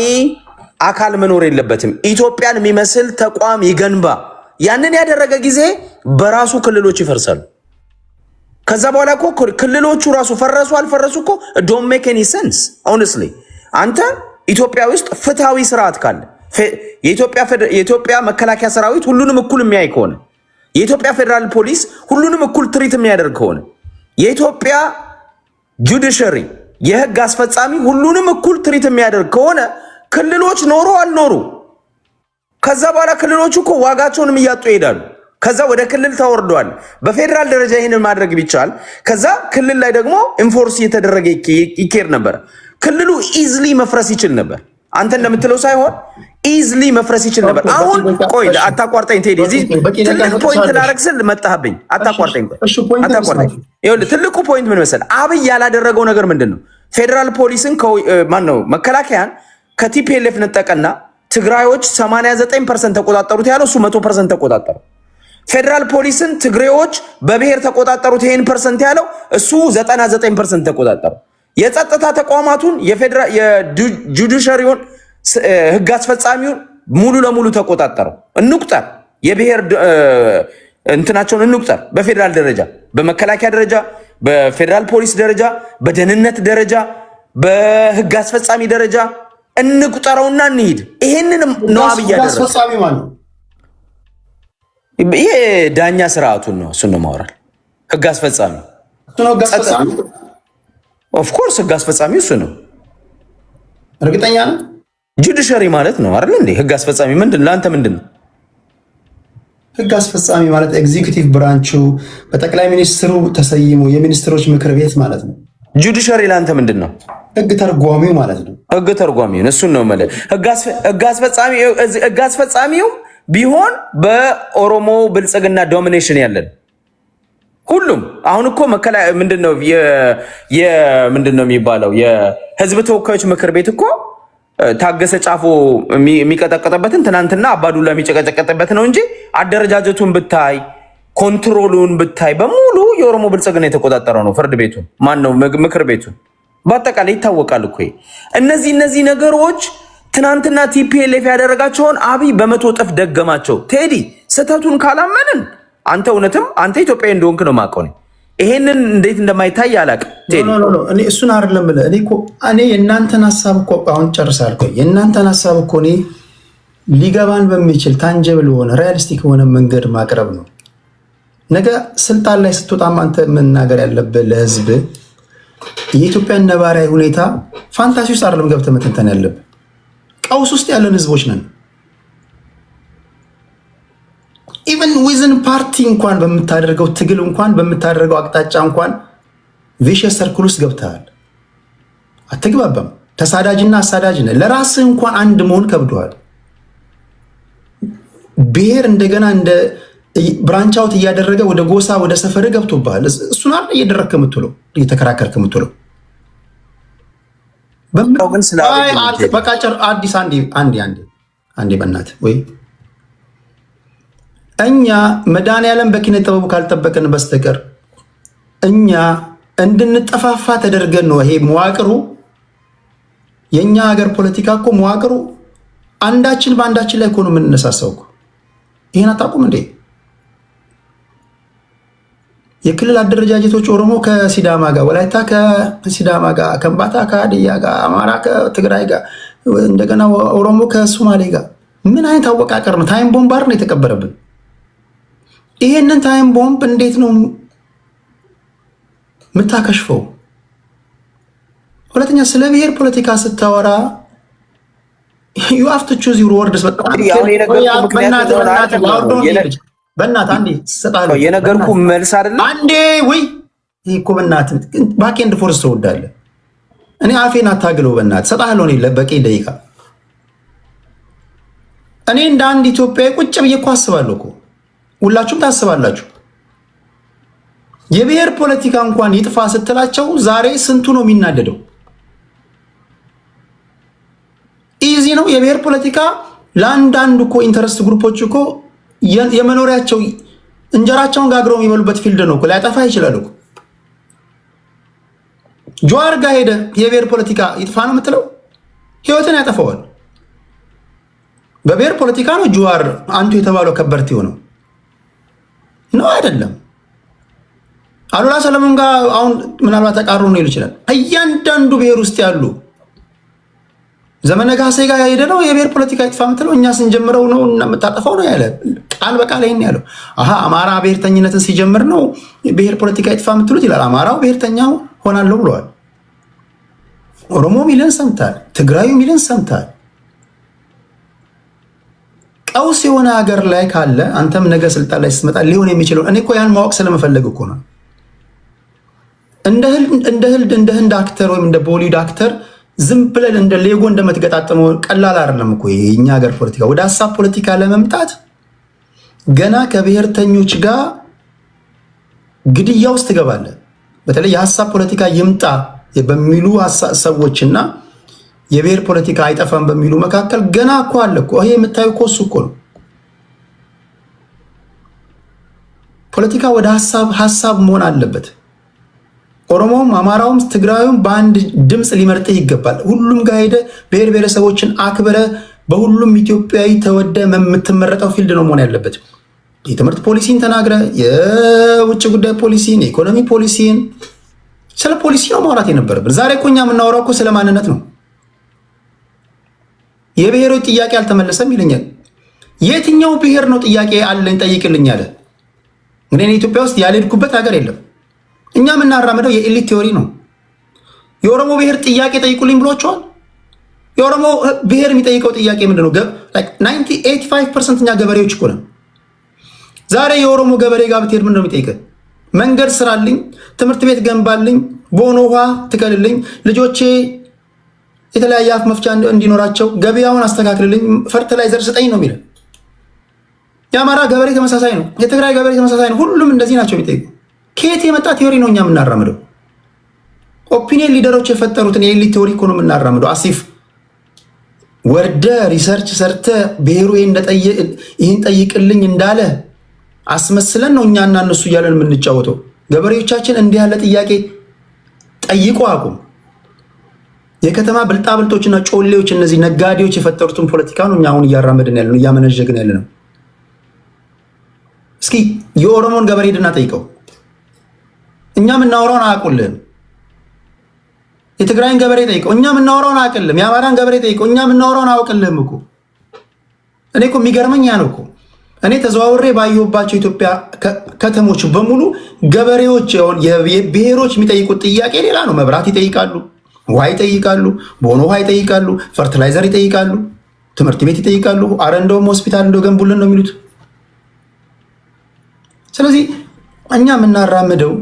አካል መኖር የለበትም። ኢትዮጵያን የሚመስል ተቋም ይገንባ። ያንን ያደረገ ጊዜ በራሱ ክልሎች ይፈርሳሉ። ከዛ በኋላ እኮ ክልሎቹ ራሱ ፈረሱ አልፈረሱ እኮ don't make any sense honestly። አንተ ኢትዮጵያ ውስጥ ፍትሃዊ ስርዓት ካለ የኢትዮጵያ መከላከያ ሰራዊት ሁሉንም እኩል የሚያይ ከሆነ የኢትዮጵያ ፌደራል ፖሊስ ሁሉንም እኩል ትሪት የሚያደርግ ከሆነ የኢትዮጵያ ጁዲሽሪ የህግ አስፈጻሚ ሁሉንም እኩል ትሪት የሚያደርግ ከሆነ ክልሎች ኖሩ አልኖሩ ከዛ በኋላ ክልሎቹ እኮ ዋጋቸውንም እያጡ ይሄዳሉ። ከዛ ወደ ክልል ተወርዷል። በፌደራል ደረጃ ይሄንን ማድረግ ቢቻል ከዛ ክልል ላይ ደግሞ ኢንፎርስ እየተደረገ ይኬድ ነበር። ክልሉ ኢዝሊ መፍረስ ይችል ነበር። አንተ እንደምትለው ሳይሆን ኢዝሊ መፍረስ ይችል ነበር። አሁን ቆይ አታቋርጠኝ ቴዲ፣ እዚህ ትልቅ ፖይንት ላደርግ ስል መጣህብኝ። አታቋርጠኝ። ይኸውልህ ትልቁ ፖይንት ምን መሰለህ? አብይ ያላደረገው ነገር ምንድነው? ፌደራል ፖሊስን ማን ነው መከላከያን ከቲፒኤልኤፍ ነጠቀና ትግራዮች 89% ተቆጣጠሩት ያለው እሱ 100% ተቆጣጠሩ። ፌደራል ፖሊስን ትግሬዎች በብሔር ተቆጣጠሩት ይሄን ፐርሰንት ያለው እሱ 99% ተቆጣጠሩ። የጸጥታ ተቋማቱን የጁዲሻሪውን ህግ አስፈጻሚውን ሙሉ ለሙሉ ተቆጣጠሩ። እንቁጠር፣ የብሔር እንትናቸውን እንቁጠር። በፌደራል ደረጃ፣ በመከላከያ ደረጃ፣ በፌደራል ፖሊስ ደረጃ፣ በደህንነት ደረጃ፣ በህግ አስፈጻሚ ደረጃ እንቁጠረውና እንሂድ። ይሄንንም ነው አብይ ያደረገው። ይሄ ዳኛ ስርዓቱን ነው እሱን ነው ማውራል። ህግ አስፈጻሚ ኦፍ ኮርስ ህግ አስፈጻሚ እሱ ነው። እርግጠኛ ነህ? ጁዲሻሪ ማለት ነው አይደል እንዴ? ህግ አስፈጻሚ ምንድን ለአንተ ምንድን ነው? ህግ አስፈጻሚ ማለት ኤግዚኪዩቲቭ ብራንቹ በጠቅላይ ሚኒስትሩ ተሰይሞ የሚኒስትሮች ምክር ቤት ማለት ነው። ጁዲሻሪ ለአንተ ምንድን ነው? ህግ ተርጓሚው ማለት ነው። ህግ ተርጓሚው እሱን ነው ማለት። ህግ አስፈጻሚው ቢሆን በኦሮሞ ብልጽግና ዶሚኔሽን ያለን ሁሉም አሁን እኮ ምንድነው የሚባለው የህዝብ ተወካዮች ምክር ቤት እኮ ታገሰ ጫፎ የሚቀጠቀጥበትን ትናንትና አባዱላ የሚጨቀጨቀጥበት ነው እንጂ አደረጃጀቱን ብታይ ኮንትሮሉን ብታይ በሙሉ የኦሮሞ ብልጽግና የተቆጣጠረው ነው። ፍርድ ቤቱን ማነው ምክር ቤቱን በአጠቃላይ ይታወቃል እኮ። እነዚህ ነገሮች ትናንትና ቲፒኤልኤፍ ያደረጋቸውን አብይ በመቶ እጥፍ ደገማቸው። ቴዲ ስህተቱን ካላመንን አንተ እውነትም አንተ ኢትዮጵያዊ እንደሆንክ ነው የማውቀው። ይሄንን እንዴት እንደማይታይ አላውቅም። ቴዲ እኔ እሱን አይደለም ብለህ እኔ የእናንተን ሀሳብ እኮ አሁን ጨርሳል። የእናንተን ሀሳብ እኮ እኔ ሊገባን በሚችል ታንጀብል ሆነ ሪያሊስቲክ ሆነ መንገድ ማቅረብ ነው። ነገ ስልጣን ላይ ስትወጣም አንተ መናገር ያለብህ ለህዝብ የኢትዮጵያን ነባራዊ ሁኔታ ፋንታሲ ውስጥ አይደለም ገብተህ መተንተን ያለብህ። ቀውስ ውስጥ ያለን ህዝቦች ነን። ኢቨን ዊዝን ፓርቲ እንኳን በምታደርገው ትግል እንኳን በምታደርገው አቅጣጫ እንኳን ቪሸስ ሰርክል ውስጥ ገብተሃል። አትግባባም። ተሳዳጅና አሳዳጅ ነህ። ለራስህ እንኳን አንድ መሆን ከብደዋል። ብሔር እንደገና እንደ ብራንቻውት እያደረገ ወደ ጎሳ ወደ ሰፈር ገብቶብሃል። እሱን አይደል እየደረክ የምትውለው እየተከራከርክ የምትውለው። በቃ አዲስ አንዴ በእናትህ ወይ እኛ መድኃኒዓለም በኪነ ጥበቡ ካልጠበቅን በስተቀር እኛ እንድንጠፋፋ ተደርገን ነው። ይሄ መዋቅሩ የእኛ ሀገር ፖለቲካ እኮ መዋቅሩ አንዳችን በአንዳችን ላይ እኮ ነው የምንነሳሳው እኮ። ይህን አታውቁም እንዴ? የክልል አደረጃጀቶች ኦሮሞ ከሲዳማ ጋር፣ ወላይታ ከሲዳማ ጋር፣ ከምባታ ከሀዲያ ጋር፣ አማራ ከትግራይ ጋር፣ እንደገና ኦሮሞ ከሶማሌ ጋር። ምን አይነት አወቃቀር ነው? ታይም ቦምባር ነው የተቀበረብን። ይሄንን ታይም ቦምብ እንዴት ነው የምታከሽፈው? ሁለተኛ ስለ ብሔር ፖለቲካ ስታወራ ዩ ሃቭ ቱ ቹዝ ዩር ወርድስ። በእናትህ አንዴ ሰጣለሁ የነገርኩ መልስ አይደለም አንዴ ወይ ይሄ እኮ በእናትህ ባኬንድ ፎርስ ትወዳለህ። እኔ አፌን አታግለው በእናትህ ሰጣለሁ። እኔ በቂ ደቂቃ እኔ እንደ አንድ ኢትዮጵያዊ ቁጭ ብዬ እኮ አስባለሁ እኮ ሁላችሁም ታስባላችሁ። የብሔር ፖለቲካ እንኳን ይጥፋ ስትላቸው ዛሬ ስንቱ ነው የሚናደደው? ኢዚ ነው የብሔር ፖለቲካ ለአንዳንድ እኮ ኢንተረስት ግሩፖች እኮ የመኖሪያቸው እንጀራቸውን ጋግረው የሚበሉበት ፊልድ ነው እኮ። ሊያጠፋ ይችላል እኮ። ጀዋር ጋር ሄደ የብሔር ፖለቲካ ይጥፋ ነው የምትለው? ህይወትን ያጠፋዋል። በብሔር ፖለቲካ ነው ጀዋር አንቱ የተባለው ከበርቴ ሆነው ነው አይደለም። አሉላ ሰለሞን ጋር አሁን ምናልባት ተቃርኖ ነው ይችላል። እያንዳንዱ ብሔር ውስጥ ያሉ ዘመነ ካሴ ጋር ሄደ ነው የብሔር ፖለቲካ ይጥፋ የምትለው? እኛ ስንጀምረው ነው የምታጠፋው ነው ያለ። ቃል በቃል ይሄን ያለው አማራ ብሔርተኝነትን ሲጀምር ነው ብሔር ፖለቲካ ይጥፋ የምትሉት ይላል። አማራው ብሔርተኛ ሆናለሁ ብለዋል። ኦሮሞ ሚልን ሰምታል፣ ትግራዩ ሚልን ሰምታል። ቀውስ የሆነ ሀገር ላይ ካለ አንተም ነገ ስልጣን ላይ ስትመጣ ሊሆን የሚችለው እኔ እኮ ያን ማወቅ ስለመፈለግ እኮ ነው። እንደ ህንድ አክተር ወይም እንደ ቦሊውድ አክተር ዝም ብለን እንደ ሌጎ እንደምትገጣጥመው ቀላል አይደለም እኮ የኛ ሀገር ፖለቲካ። ወደ ሀሳብ ፖለቲካ ለመምጣት ገና ከብሔርተኞች ጋር ግድያ ውስጥ ትገባለህ። በተለይ የሀሳብ ፖለቲካ ይምጣ በሚሉ ሰዎችና የብሔር ፖለቲካ አይጠፋም በሚሉ መካከል ገና እኮ አለ እኮ። ይሄ የምታዩ እኮ እሱ እኮ ነው። ፖለቲካ ወደ ሀሳብ መሆን አለበት። ኦሮሞውም፣ አማራውም፣ ትግራዩም በአንድ ድምፅ ሊመርጥህ ይገባል። ሁሉም ጋር ሄደ ብሔር ብሔረሰቦችን አክብረ በሁሉም ኢትዮጵያዊ ተወደ የምትመረጠው ፊልድ ነው መሆን ያለበት። የትምህርት ፖሊሲን ተናግረ የውጭ ጉዳይ ፖሊሲን፣ የኢኮኖሚ ፖሊሲን፣ ስለ ፖሊሲ ነው ማውራት የነበረብን። ዛሬ እኮ እኛ የምናወራው እኮ ስለ ማንነት ነው። የብሔሮች ጥያቄ አልተመለሰም ይለኛል። የትኛው ብሔር ነው ጥያቄ አለኝ ጠይቅልኝ አለ? እንግዲህ ኢትዮጵያ ውስጥ ያልሄድኩበት ሀገር የለም። እኛ የምናራምደው የኤሊት ቴዎሪ ነው። የኦሮሞ ብሔር ጥያቄ ጠይቁልኝ ብሏቸዋል። የኦሮሞ ብሔር የሚጠይቀው ጥያቄ ምንድነው? 85% እኛ ገበሬዎች እኮ ነን። ዛሬ የኦሮሞ ገበሬ ጋር ብትሄድ ምንድነው የሚጠይቀው? መንገድ ስራልኝ፣ ትምህርት ቤት ገንባልኝ፣ ቦኖ ውሃ ትከልልኝ፣ ልጆቼ የተለያየ አፍ መፍቻ እንዲኖራቸው ገበያውን አስተካክልልኝ፣ ፈርቲላይዘር ስጠኝ ነው የሚለው። የአማራ ገበሬ ተመሳሳይ ነው። የትግራይ ገበሬ ተመሳሳይ ነው። ሁሉም እንደዚህ ናቸው የሚጠይቁ። ከየት የመጣ ቴዎሪ ነው እኛ የምናራምደው? ኦፒኒየን ሊደሮች የፈጠሩትን የኤሊት ቴዎሪ እኮ ነው የምናራምደው። አሲፍ ወርደ ሪሰርች ሰርተ ብሔሩ ይህን ጠይቅልኝ እንዳለ አስመስለን ነው እኛና እነሱ እያለን የምንጫወተው። ገበሬዎቻችን እንዲህ ያለ ጥያቄ ጠይቆ አቁም። የከተማ ብልጣብልጦችና ጮሌዎች እነዚህ ነጋዴዎች የፈጠሩትን ፖለቲካ ነው እኛ አሁን እያራመድን ያለ ነው፣ እያመነዠግን ያለ ነው። እስኪ የኦሮሞን ገበሬ ሄድና ጠይቀው። እኛ የምናወራውን አያውቁልህም። የትግራይን ገበሬ ጠይቀው። እኛ የምናወራውን አያውቅልህም። የአማራን ገበሬ ጠይቀው። እኛ የምናወራውን አያውቅልህም እኮ። እኔ እኮ የሚገርመኝ ያ ነው እኮ። እኔ ተዘዋውሬ ባየሁባቸው ኢትዮጵያ ከተሞች በሙሉ ገበሬዎች ብሔሮች የሚጠይቁት ጥያቄ ሌላ ነው። መብራት ይጠይቃሉ፣ ውሃ ይጠይቃሉ፣ ቦኖ ውሃ ይጠይቃሉ፣ ፈርቲላይዘር ይጠይቃሉ፣ ትምህርት ቤት ይጠይቃሉ። አረ እንደውም ሆስፒታል እንደው ገንቡልን ነው የሚሉት። ስለዚህ እኛ የምናራምደው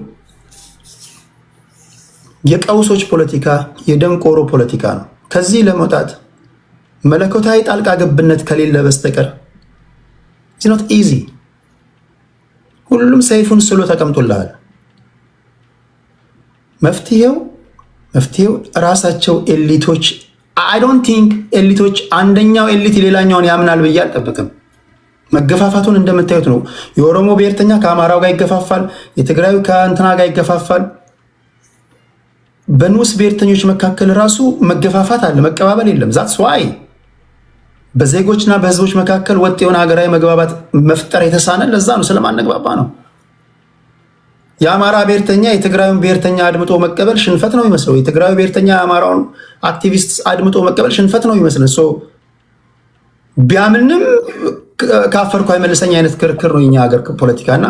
የቀውሶች ፖለቲካ፣ የደንቆሮ ፖለቲካ ነው። ከዚህ ለመውጣት መለኮታዊ ጣልቃ ገብነት ከሌለ በስተቀር ኖት ኢዚ። ሁሉም ሰይፉን ስሎ ተቀምጦልሃል። መፍትሄው ራሳቸው ኤሊቶች። አይ ዶንት ቲንክ ኤሊቶች አንደኛው ኤሊት ሌላኛውን ያምናል ብዬ አልጠብቅም። መገፋፋቱን እንደምታዩት ነው። የኦሮሞ ብሔርተኛ ከአማራው ጋር ይገፋፋል፣ የትግራዩ ከእንትና ጋር ይገፋፋል። በንዑስ ብሔርተኞች መካከል ራሱ መገፋፋት አለ፣ መቀባበል የለም። ዛትስ ዋይ በዜጎችና በህዝቦች መካከል ወጥ የሆነ ሀገራዊ መግባባት መፍጠር የተሳነ ለዛ ነው፣ ስለማንግባባ ነው። የአማራ ብሔርተኛ የትግራዩን ብሔርተኛ አድምጦ መቀበል ሽንፈት ነው የሚመስለው። የትግራዩ ብሔርተኛ የአማራውን አክቲቪስት አድምጦ መቀበል ሽንፈት ነው የሚመስለው። ቢያምንም ካፈርኩ አይመልሰኝ አይነት ክርክር ነው የኛ ሀገር ፖለቲካ እና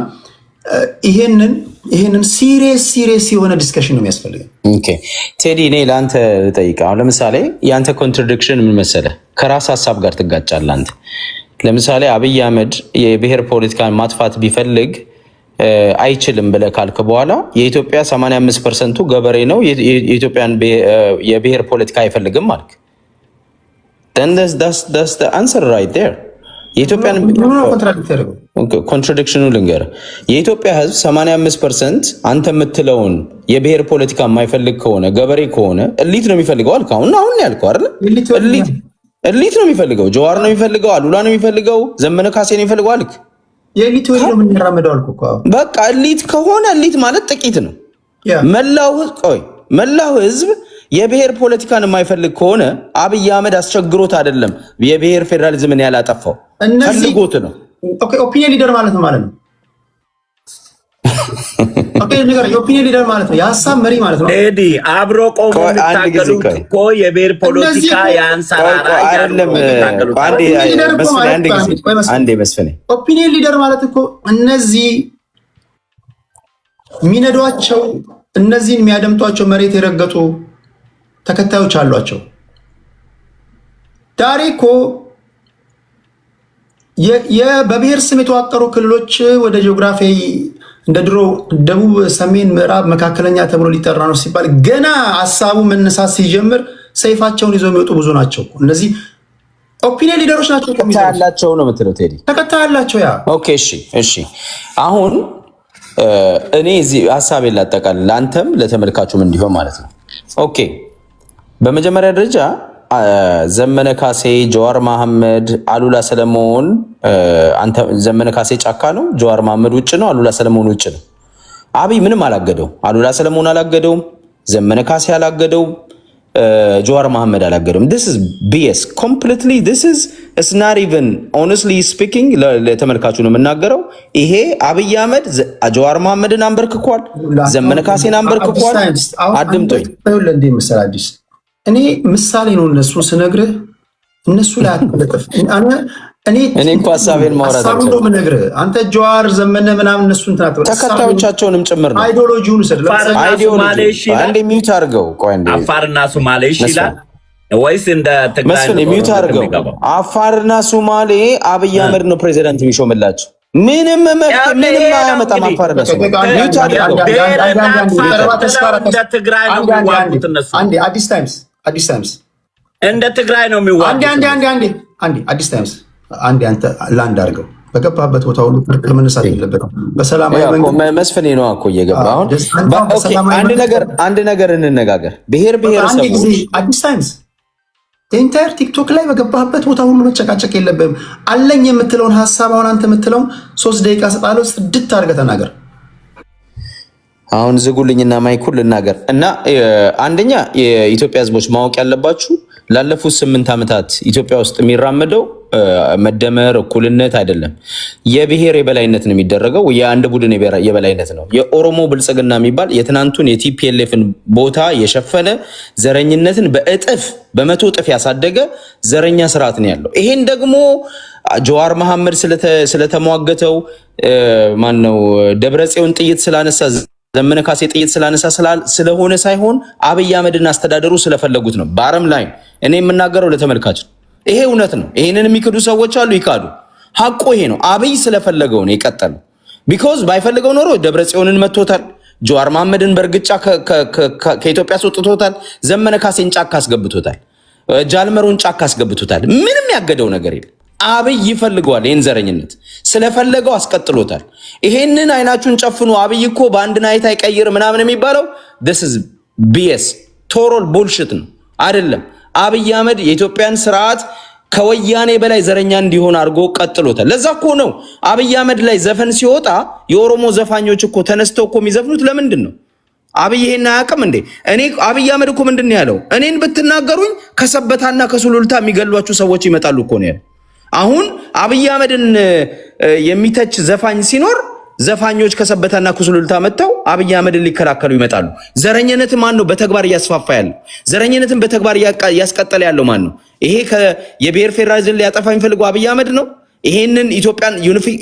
ይሄንን ሲሪየስ የሆነ ዲስከሽን ነው የሚያስፈልገን። ቴዲ እኔ ለአንተ ልጠይቅ። አሁን ለምሳሌ የአንተ ኮንትራዲክሽን ምን መሰለህ? ከራስ ሀሳብ ጋር ትጋጫለህ አንተ። ለምሳሌ አብይ አህመድ የብሔር ፖለቲካን ማጥፋት ቢፈልግ አይችልም ብለህ ካልክ በኋላ የኢትዮጵያ 85%ቱ ገበሬ ነው፣ የኢትዮጵያን የብሔር ፖለቲካ አይፈልግም አልክ። that's the answer right there። የኢትዮጵያን ኮንትራዲክሽኑ ልንገርህ። የኢትዮጵያ ህዝብ 85% አንተ የምትለውን የብሔር ፖለቲካ የማይፈልግ ከሆነ ገበሬ ከሆነ እሊት ነው የሚፈልገው አልክ። አሁን ያልከው አይደል? እሊት ነው የሚፈልገው። ጀዋር ነው የሚፈልገው፣ አሉላ ነው የሚፈልገው፣ ዘመነ ካሴ ነው የሚፈልገው አልክ። የእሊት ወይ ነው የምንራመደው አልኩ እኮ። በቃ እሊት ከሆነ እሊት ማለት ጥቂት ነው። መላው ህዝብ የብሔር ፖለቲካን የማይፈልግ ከሆነ አብይ አህመድ አስቸግሮት አይደለም የብሔር ፌዴራሊዝምን ያላጠፋው፣ ፈልጎት ነው። ኦፒኒየን ሊደር ማለት ነው ማለት ነው። የኦፒኒየን ሊደር ማለት ነው፣ የሀሳብ መሪ ማለት ነው። ቴዲ አብሮ ቆሞ የሚታገሉት እኮ የብሔር ፖለቲካ ያንሰራራ አይደለም። መስፍኔ ኦፒኒየን ሊደር ማለት እኮ እነዚህ የሚነዷቸው እነዚህን የሚያደምጧቸው መሬት የረገጡ ተከታዮች አሏቸው። ዳሬ እኮ በብሔር ስም የተዋቀሩ ክልሎች ወደ ጂኦግራፊ እንደ ድሮ ደቡብ፣ ሰሜን፣ ምዕራብ፣ መካከለኛ ተብሎ ሊጠራ ነው ሲባል ገና ሀሳቡ መነሳት ሲጀምር ሰይፋቸውን ይዘው የሚወጡ ብዙ ናቸው። እነዚህ ኦፒኒየን ሊደሮች ናቸው። ተከታይ ያላቸው ነው የምትለው ቴዲ? ተከታይ ያላቸው ያ። ኦኬ እሺ። አሁን እኔ እዚህ ሀሳቤን ላጠቃልል፣ ለአንተም ለተመልካቹም እንዲሆን ማለት ነው። ኦኬ በመጀመሪያ ደረጃ ዘመነ ካሴ፣ ጀዋር መሐመድ፣ አሉላ ሰለሞን፣ ዘመነ ካሴ ጫካ ነው፣ ጀዋር መሐመድ ውጭ ነው፣ አሉላ ሰለሞን ውጭ ነው። አብይ ምንም አላገደው። አሉላ ሰለሞን አላገደውም፣ ዘመነ ካሴ አላገደውም፣ ጀዋር መሐመድ አላገደውም። this is BS completely this is it's not even honestly speaking ለተመልካቹ ነው የምናገረው። ይሄ አብይ አህመድ ጀዋር መሐመድን አንበርክኳል፣ ዘመነ ካሴን አንበርክኳል። አድምጦኝ እኔ ምሳሌ ነው እነሱ ስነግርህ እነሱ ላይ አትለጥፍ። እኔ እኮ ሀሳቤን ማውራት ነው የምነግርህ። አንተ ጀዋር ዘመነ ምናምን እነሱ እንትን ተከታዮቻቸውንም ጭምር ነው አይዲዮሎጂውን ስለ አንዴ ሚውት አድርገው። ቆይ አንዴ አፋርና ሶማሌ ይላል ወይስ እንደ ትግራይ ነው? ሚውት አድርገው። አፋርና ሶማሌ አብይ አህመድ ነው ፕሬዚዳንት የሚሾምላቸው። ምንም ምንም አያመጣም። አፋርና ሶማሌ ሚውት አድርገው። አዲስ ታይምስ እንደ ትግራይ ነው የሚዋጉት። አንዴ አዲስ ታይምስ አንዴ አንተ ላንድ አድርገው። በገባበት ቦታ ሁሉ መነሳት የለበትም። በሰላማዊ መንገድ መስፍኔ ነው እኮ እየገባ አሁን። አንድ ነገር እንነጋገር። ብሔር ብሔረሰቦች አዲስ ታይምስ ኢንተር ቲክቶክ ላይ በገባበት ቦታ ሁሉ መጨቃጨቅ የለብህም። አለኝ የምትለውን ሀሳብ አሁን አንተ የምትለውን 3 ደቂቃ ሰጣለሁ፣ ጽድት አድርገህ ተናገር። አሁን ዝጉልኝና ማይኩል ልናገር እና አንደኛ የኢትዮጵያ ሕዝቦች ማወቅ ያለባችሁ ላለፉት 8 ዓመታት ኢትዮጵያ ውስጥ የሚራመደው መደመር እኩልነት አይደለም። የብሔር የበላይነት ነው የሚደረገው። የአንድ ቡድን የበላይነት ነው። የኦሮሞ ብልጽግና የሚባል የትናንቱን የቲፒኤልኤፍን ቦታ የሸፈነ ዘረኝነትን በመቶ እጥፍ ያሳደገ ዘረኛ ስርዓት ነው ያለው። ይሄን ደግሞ ጀዋር መሐመድ ስለተሟገተው ማነው ደብረጽዮን ጥይት ስላነሳ ዘመነ ካሴ ጥይት ስላነሳ ስለሆነ ሳይሆን አብይ አህመድና አስተዳደሩ ስለፈለጉት ነው። ባረም ላይ እኔ የምናገረው ለተመልካች ነው። ይሄ እውነት ነው። ይሄንን የሚክዱ ሰዎች አሉ፣ ይካዱ። ሐቁ ይሄ ነው። አብይ ስለፈለገው ነው የቀጠለው። ቢኮዝ ባይፈልገው ኖሮ ደብረጽዮንን መጥቶታል። ጀዋር መሐመድን በእርግጫ ከኢትዮጵያ አስወጥቶታል። ዘመነ ካሴን ጫካ አስገብቶታል። ጃልመሮን ጫካ አስገብቶታል። ምንም ያገደው ነገር የለም። አብይ ይፈልገዋል። ይህን ዘረኝነት ስለፈለገው አስቀጥሎታል። ይሄንን አይናችሁን ጨፍኑ። አብይ እኮ በአንድ ናይት አይቀይር ምናምን የሚባለው this is BS ቶሮል ቡልሽት ነው። አይደለም። አብይ አህመድ የኢትዮጵያን ስርዓት ከወያኔ በላይ ዘረኛ እንዲሆን አድርጎ ቀጥሎታል። ለዛ እኮ ነው አብይ አህመድ ላይ ዘፈን ሲወጣ የኦሮሞ ዘፋኞች እኮ ተነስተው እኮ የሚዘፍኑት ለምንድን ነው? አብይ ይሄን አያውቅም እንዴ? አብይ አህመድ እኮ ምንድን ነው ያለው? እኔን ብትናገሩኝ ከሰበታና ከሱሉልታ የሚገሏችሁ ሰዎች ይመጣሉ እኮ ነው ያለው። አሁን አብይ አህመድን የሚተች ዘፋኝ ሲኖር ዘፋኞች ከሰበታና ከሱሉልታ መጥተው አብይ አህመድን ሊከላከሉ ይመጣሉ። ዘረኝነትን ማን ነው በተግባር እያስፋፋ ያለው? ዘረኝነትን በተግባር እያስቀጠለ ያለው ማን ነው? ይሄ የብሔር ፌዴራሊዝም ሊያጠፋ የሚፈልገው አብይ አህመድ ነው? ይሄንን ኢትዮጵያን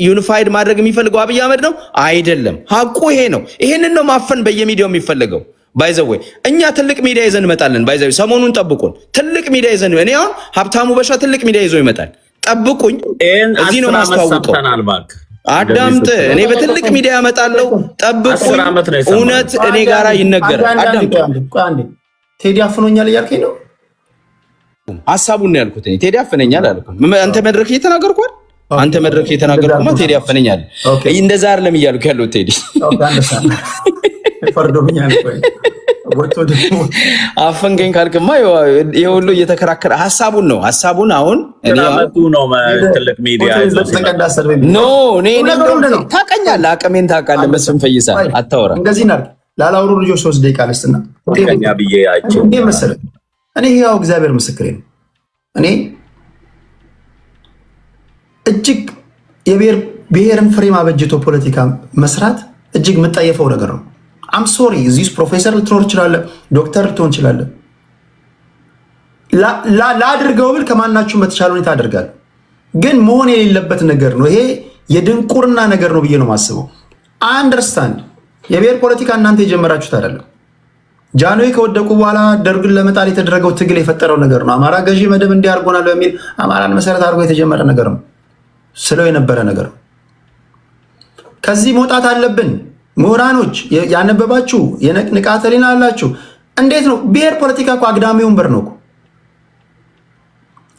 ዩኒፋይድ ማድረግ የሚፈልገው አብይ አህመድ ነው? አይደለም። ሐቁ ይሄ ነው። ይሄንን ነው ማፈን በየሚዲያው የሚፈልገው። ባይዘው እኛ ትልቅ ሚዲያ ይዘን እንመጣለን። ባይዘው ሰሞኑን ጠብቁን። ትልቅ ሚዲያ ይዘን እኔ አሁን ሀብታሙ በሻ ትልቅ ሚዲያ ይዞ ይመጣል። ጠብቁኝ። እዚህ ነው ማስተዋወቀው። አዳምጥ። እኔ በትልቅ ሚዲያ ያመጣለው። ጠብቁኝ። እውነት እኔ ጋራ ይነገራል። አዳምጥ። ቴዲ አፍኖኛል እያልከኝ ነው? ሐሳቡን ነው ያልኩት። እኔ ቴዲ አፍነኛል አልኩት። አንተ መድረክ እየተናገርኳል። አንተ መድረክ እየተናገርኩማ ቴዲ አፍነኛል። እንደዛ አይደለም እያልኩ ያለው ቴዲ ፈርዶብኛል። አፈንገኝ ካልክማ የሁሉ እየተከራከረ ሐሳቡን ነው። ሐሳቡን አሁን ትልቅ ሚዲያ ታውቀኛለህ፣ አቅሜን ታውቃለህ። መስፍን ፈይሳ አታወራ እንደዚህ ና ላላውሩ ልጆች 3 ደቂቃ ልስጥና መሰለህ። እኔ ያው እግዚአብሔር ምስክሬ ነው። እኔ እጅግ ብሔርን ፍሬም አበጅቶ ፖለቲካ መስራት እጅግ የምጠየፈው ነገር ነው። አም ሶሪ እዚህ ፕሮፌሰር ልትኖር ትችላለህ፣ ዶክተር ልትሆን ትችላለህ። ላድርገው ብል ከማናችሁም በተሻለ ሁኔታ አደርጋለሁ። ግን መሆን የሌለበት ነገር ነው። ይሄ የድንቁርና ነገር ነው ብዬ ነው የማስበው። አንደርስታንድ የብሔር ፖለቲካ እናንተ የጀመራችሁት አይደለም። ጃንሆይ ከወደቁ በኋላ ደርግን ለመጣል የተደረገው ትግል የፈጠረው ነገር ነው። አማራ ገዢ መደብ እንዲያርጎናል በሚል አማራን መሰረት አድርጎ የተጀመረ ነገር ነው፣ ስለው የነበረ ነገር ነው። ከዚህ መውጣት አለብን። ምሁራኖች ያነበባችሁ ንቃተ ህሊና አላችሁ። እንዴት ነው ብሔር ፖለቲካ እኮ አግዳሚ ወንበር ነው።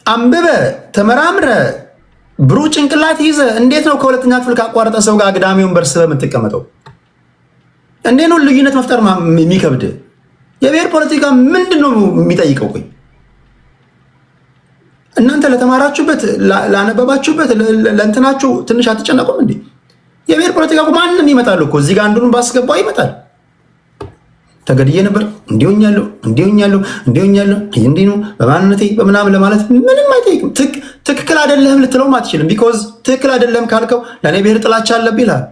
አንብበ ተመራምረ ብሩህ ጭንቅላት ይዘ እንዴት ነው ከሁለተኛ ክፍል ካቋረጠ ሰው ጋር አግዳሚ ወንበር ስበ የምትቀመጠው? እንዴት ነው ልዩነት መፍጠር የሚከብድ? የብሔር ፖለቲካ ምንድን ነው የሚጠይቀው? ቆይ እናንተ ለተማራችሁበት ላነበባችሁበት ለእንትናችሁ ትንሽ አትጨነቁም እንዴ? የብሔር ፖለቲካ ማንም ይመጣል እኮ እዚህ ጋር አንዱን ባስገባው ይመጣል። ተገድዬ ነበር እንዲሆኛለሁ እንዲህ ነው በማንነቴ በምናምን ለማለት ምንም አይጠይቅም። ትክክል አይደለህም ልትለውም አትችልም። ቢኮዝ ትክክል አይደለም ካልከው ለእኔ ብሔር ጥላቻ አለብህ ይልሃል።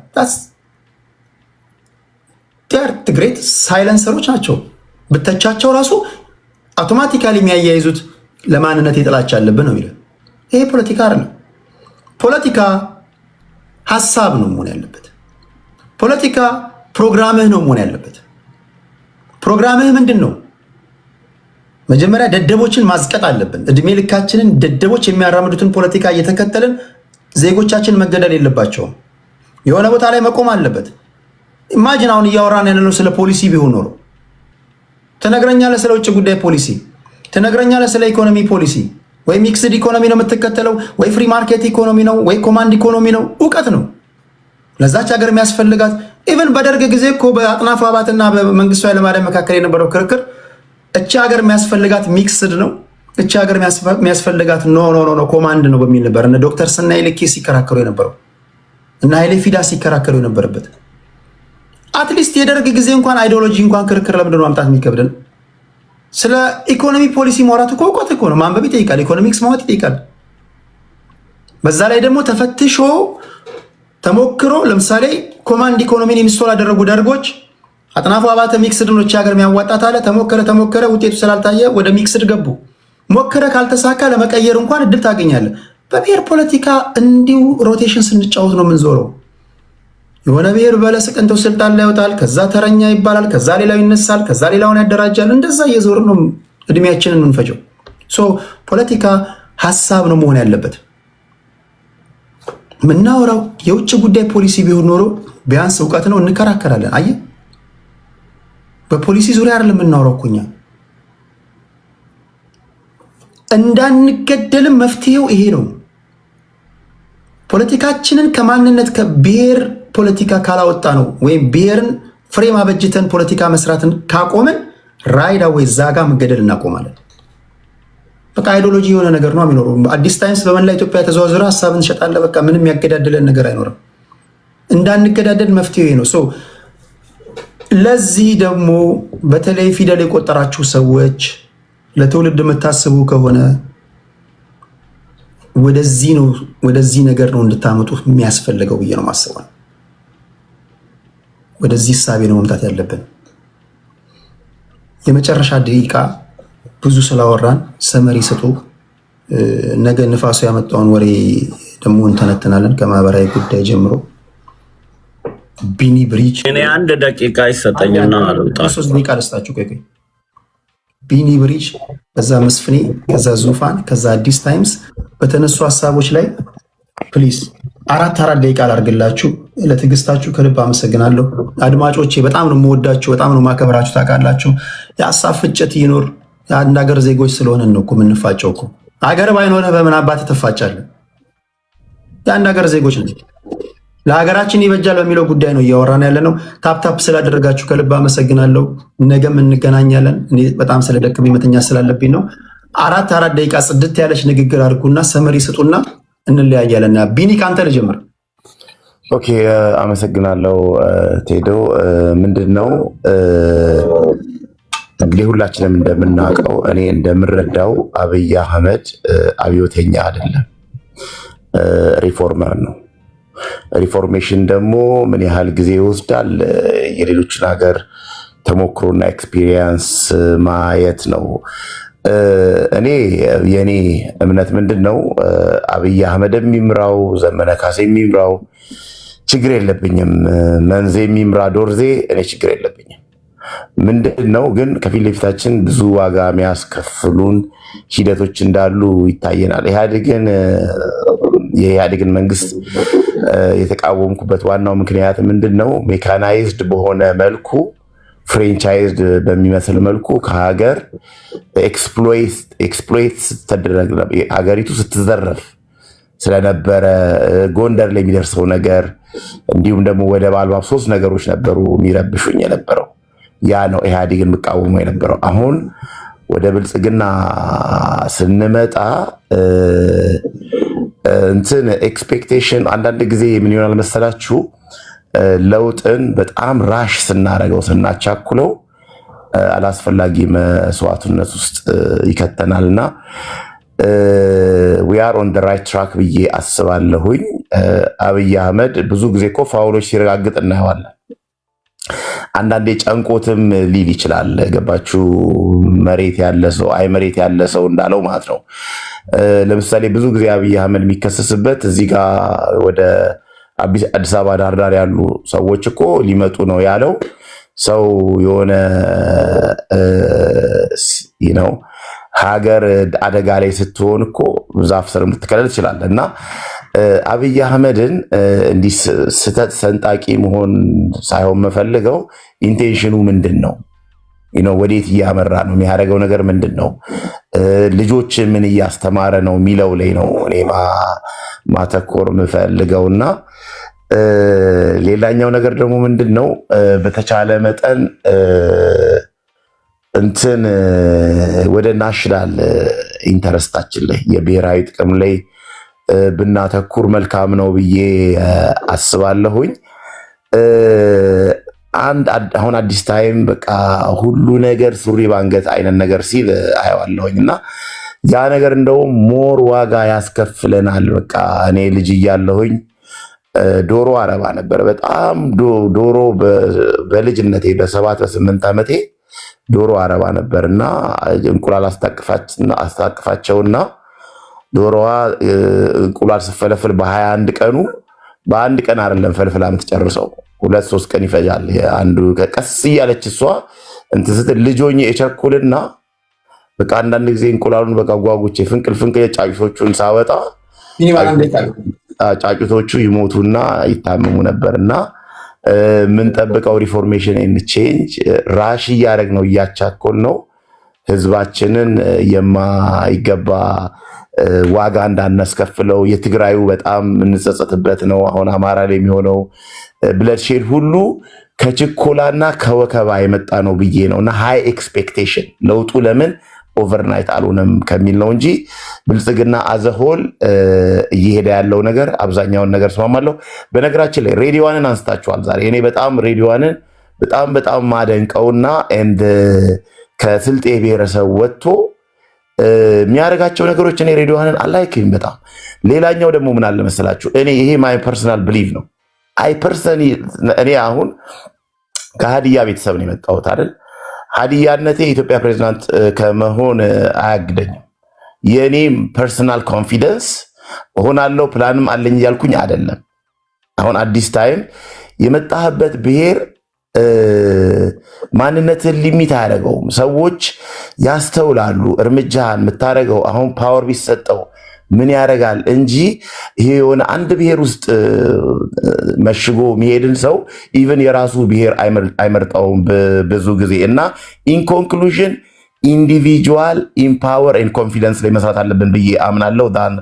ትግሬት ሳይለንሰሮች ናቸው። ብተቻቸው ራሱ አውቶማቲካሊ የሚያያይዙት ለማንነቴ ጥላቻ አለብህ ነው የሚለው። ይሄ ፖለቲካ አይደለም። ፖለቲካ ሀሳብ ነው መሆን ያለበት። ፖለቲካ ፕሮግራምህ ነው መሆን ያለበት። ፕሮግራምህ ምንድን ነው? መጀመሪያ ደደቦችን ማዝቀጥ አለብን። እድሜ ልካችንን ደደቦች የሚያራምዱትን ፖለቲካ እየተከተልን ዜጎቻችን መገደል የለባቸውም። የሆነ ቦታ ላይ መቆም አለበት። ኢማጂን አሁን እያወራን ያለነው ስለ ፖሊሲ ቢሆን ኖሮ ትነግረኛለህ፣ ስለ ውጭ ጉዳይ ፖሊሲ ትነግረኛለህ፣ ስለ ኢኮኖሚ ፖሊሲ ወይ ሚክስድ ኢኮኖሚ ነው የምትከተለው፣ ወይ ፍሪ ማርኬት ኢኮኖሚ ነው፣ ወይ ኮማንድ ኢኮኖሚ ነው። እውቀት ነው ለዛች ሀገር የሚያስፈልጋት። ኢቨን በደርግ ጊዜ እኮ በአጥናፉ አባትና በመንግስቱ ኃይለማርያም መካከል የነበረው ክርክር እቺ ሀገር የሚያስፈልጋት ሚክስድ ነው፣ እቺ ሀገር የሚያስፈልጋት ኖ ኮማንድ ነው በሚል ነበር እነ ዶክተር ስናይ ልኬ ሲከራከሩ የነበረው እና ኃይሌ ፊዳ ሲከራከሩ የነበረበት። አትሊስት የደርግ ጊዜ እንኳን አይዲዮሎጂ እንኳን ክርክር ለምንድነው ማምጣት የሚከብደን? ስለ ኢኮኖሚ ፖሊሲ ማውራት እኮ እውቀት እኮ ነው። ማንበብ ይጠይቃል፣ ኢኮኖሚክስ ማወቅ ይጠይቃል። በዛ ላይ ደግሞ ተፈትሾ ተሞክሮ ለምሳሌ ኮማንድ ኢኮኖሚን ኢንስቶል ያደረጉ ደርጎች አጥናፉ አባተ ሚክስድ ነው እቺ ሀገር የሚያዋጣት አለ። ተሞከረ ውጤቱ ስላልታየ ወደ ሚክስድ ገቡ። ሞከረ ካልተሳካ ለመቀየር እንኳን እድል ታገኛለህ። በብሔር ፖለቲካ እንዲሁ ሮቴሽን ስንጫወት ነው የምንዞረው። የሆነ ብሔር በለስቅንተው ስልጣን ላይ ይወጣል፣ ከዛ ተረኛ ይባላል፣ ከዛ ሌላው ይነሳል፣ ከዛ ሌላውን ያደራጃል። እንደዛ እየዞርን ነው እድሜያችንን የምንፈጀው። ፖለቲካ ሀሳብ ነው መሆን ያለበት። የምናወራው የውጭ ጉዳይ ፖሊሲ ቢሆን ኖሮ ቢያንስ እውቀት ነው፣ እንከራከራለን። አየህ በፖሊሲ ዙሪያ አይደለም የምናወራው እኮ እኛ። እንዳንገደልም መፍትሄው ይሄ ነው። ፖለቲካችንን ከማንነት ከብሔር ፖለቲካ ካላወጣ ነው ወይም ብሔርን ፍሬም አበጅተን ፖለቲካ መስራትን ካቆምን ራይዳ ወይ ዛጋ መገደል እናቆማለን። በቃ አይዲዮሎጂ የሆነ ነገር ነው የሚኖረው። አዲስ ታይምስ በመላ ኢትዮጵያ ተዘዋውረ ሀሳብ እንሸጣለን። በቃ ምንም ያገዳደለን ነገር አይኖርም። እንዳንገዳደል መፍትሄ ነው። ለዚህ ደግሞ በተለይ ፊደል የቆጠራችሁ ሰዎች ለትውልድ የምታስቡ ከሆነ ወደዚህ ነገር ነው እንድታመጡ የሚያስፈልገው ብዬ ነው ማስበው። ወደዚህ ሳቤ ነው መምጣት ያለብን። የመጨረሻ ደቂቃ ብዙ ስላወራን ሰመሪ ስጡ። ነገ ንፋሱ ያመጣውን ወሬ ደግሞ እንተነትናለን ከማህበራዊ ጉዳይ ጀምሮ። ቢኒ ብሪጅ እኔ 1 ደቂቃ ይሰጠኝና አልወጣ 3 ደቂቃ ልስጣችሁ። ቆይ ቢኒ ብሪጅ፣ ከዛ መስፍኔ፣ ከዛ ዙፋን፣ ከዛ አዲስ ታይምስ በተነሱ ሀሳቦች ላይ ፕሊዝ 4 ደቂቃ ላርግላችሁ። ለትዕግስታችሁ ከልብ አመሰግናለሁ። አድማጮቼ በጣም ነው የምወዳችሁ፣ በጣም ነው ማከብራችሁ። ታውቃላችሁ የሀሳብ ፍጭት ይኖር የአንድ ሀገር ዜጎች ስለሆነ ነው እኮ የምንፋጨው እኮ። ሀገር ባይኖርህ በምን አባት ትፋጫለህ? የአንድ ሀገር ዜጎች ነው። ለሀገራችን ይበጃል በሚለው ጉዳይ ነው እያወራን ያለ ነው። ታፕታፕ ስላደረጋችሁ ከልብ አመሰግናለሁ። ነገም እንገናኛለን። እኔ በጣም ስለደከመኝ መተኛት ስላለብኝ ነው። 4 ደቂቃ ጽድት ያለች ንግግር አድርጉና ሰመሪ ስጡና እንለያያለን። ቢኒ ከአንተ ልጀምር። ኦኬ፣ አመሰግናለሁ ቴዶ። ምንድነው እንግዲህ ሁላችንም እንደምናውቀው እኔ እንደምረዳው አብይ አህመድ አብዮተኛ አይደለም፣ ሪፎርመር ነው። ሪፎርሜሽን ደግሞ ምን ያህል ጊዜ ይወስዳል? የሌሎችን ሀገር ተሞክሮና ኤክስፒሪየንስ ማየት ነው። እኔ የኔ እምነት ምንድን ነው አብይ አህመድ የሚምራው ዘመነ ካሴ የሚምራው ችግር የለብኝም። መንዜ የሚምራ ዶርዜ እኔ ችግር የለብኝም። ምንድን ነው ግን ከፊት ለፊታችን ብዙ ዋጋ የሚያስከፍሉን ሂደቶች እንዳሉ ይታየናል። የኢህአዴግን መንግስት የተቃወምኩበት ዋናው ምክንያት ምንድን ነው? ሜካናይዝድ በሆነ መልኩ ፍሬንቻይዝድ በሚመስል መልኩ ከሀገር ኤክስፕሎይት ስትደረግ ሀገሪቱ ስትዘረፍ ስለነበረ ጎንደር ላይ የሚደርሰው ነገር እንዲሁም ደግሞ ወደብ አልባ 3 ነገሮች ነበሩ የሚረብሹኝ የነበረው። ያ ነው ኢህአዴግን የምቃወሙ የነበረው። አሁን ወደ ብልጽግና ስንመጣ እንትን ኤክስፔክቴሽን አንዳንድ ጊዜ ምን ይሆናል መሰላችሁ? ለውጥን በጣም ራሽ ስናረገው ስናቻኩለው አላስፈላጊ መስዋዕትነት ውስጥ ይከተናልና we are on the right track ብዬ አስባለሁኝ። አብይ አህመድ ብዙ ጊዜ እኮ ፋውሎች ሲረጋግጥ እናየዋለን። አንዳንዴ ጨንቆትም ሊል ይችላል። ገባችሁ? መሬት ያለ ሰው አይ መሬት ያለ ሰው እንዳለው ማለት ነው። ለምሳሌ ብዙ ጊዜ አብይ አህመድ የሚከሰስበት እዚህ ጋር ወደ አዲስ አበባ ዳርዳር ያሉ ሰዎች እኮ ሊመጡ ነው ያለው ሰው የሆነ ነው ሀገር አደጋ ላይ ስትሆን እኮ ዛፍ ስር ልትከለል ትችላለህ። እና አብይ አህመድን እንዲህ ስህተት ሰንጣቂ መሆን ሳይሆን መፈልገው ኢንቴንሽኑ ምንድን ነው? ወዴት እያመራ ነው? የሚያደርገው ነገር ምንድን ነው? ልጆች ምን እያስተማረ ነው የሚለው ላይ ነው እኔ ማተኮር የምፈልገውና ሌላኛው ነገር ደግሞ ምንድን ነው በተቻለ መጠን እንትን ወደ ናሽናል ኢንተረስታችን ላይ የብሔራዊ ጥቅም ላይ ብናተኩር መልካም ነው ብዬ አስባለሁኝ። አሁን አዲስ ታይም በቃ ሁሉ ነገር ሱሪ ባንገት አይነት ነገር ሲል አየዋለሁኝ እና ያ ነገር እንደውም ሞር ዋጋ ያስከፍለናል። በቃ እኔ ልጅ እያለሁኝ ዶሮ አረባ ነበር። በጣም ዶሮ በልጅነቴ በ7-8 ዓመቴ ዶሮ አረባ ነበር እና እንቁላል አስታቅፋቸውና ዶሮዋ እንቁላል ስፈለፍል በ21 ቀኑ በአንድ ቀን አይደለም ፈልፍላ የምትጨርሰው 2-3 ቀን ይፈጃል። አንዱ ቀስ እያለች እሷ እንትን ስትል ልጆኝ የቸኩልና በቃ አንዳንድ ጊዜ እንቁላሉን በቃ ጓጉቼ ፍንቅል ጫጩቶቹን ሳወጣ ጫጩቶቹ ይሞቱና ይታመሙ ነበርና ምን ጠብቀው ሪፎርሜሽን ኤንድ ቼንጅ ራሽ እያደረግ ነው እያቻኮል ነው ህዝባችንን የማይገባ ዋጋ እንዳናስከፍለው። የትግራዩ በጣም እንጸጸትበት ነው። አሁን አማራ ላይ የሚሆነው ብለድሼድ ሁሉ ከችኮላና ከወከባ የመጣ ነው ብዬ ነውና ሃይ ኤክስፔክቴሽን ለውጡ ለምን ኦቨርናይት አልሆነም ከሚል ነው እንጂ ብልጽግና አዘሆል እየሄደ ያለው ነገር አብዛኛውን ነገር ስማማለሁ። በነገራችን ላይ ሬዲዮዋንን አንስታችኋል ዛሬ። እኔ በጣም ሬዲዮዋንን በጣም ማደንቀውና ኤንድ ከስልጤ ብሔረሰብ ወጥቶ የሚያደርጋቸው ነገሮች እኔ ሬዲዮዋንን አላይክም በጣም። ሌላኛው ደግሞ ምን አለ መሰላችሁ፣ እኔ ይሄ ማይ ፐርሰናል ብሊቭ ነው። እኔ አሁን ከሀዲያ ቤተሰብ ነው የመጣሁት አይደል። ሀዲያነቴ የኢትዮጵያ ፕሬዚዳንት ከመሆን አያግደኝም። የእኔ ፐርሰናል ኮንፊደንስ እሆናለሁ ፕላንም አለኝ እያልኩኝ አይደለም። አሁን አዲስ ታይም የመጣህበት ብሔር ማንነትን ሊሚት አያደርገውም። ሰዎች ያስተውላሉ። እርምጃህን የምታደርገው አሁን ፓወር ቢሰጠው ምን ያደርጋል እንጂ ይሄ የሆነ አንድ ብሔር ውስጥ መሽጎ የሚሄድን ሰው ኢቨን የራሱ ብሔር አይመርጠውም ብዙ ጊዜ እና ኢንኮንክሉዥን ኢንዲቪጁዋል ኢምፓወር ኤንድ ኮንፊደንስ ላይ መስራት አለብን ብዬ አምናለሁ። ዳን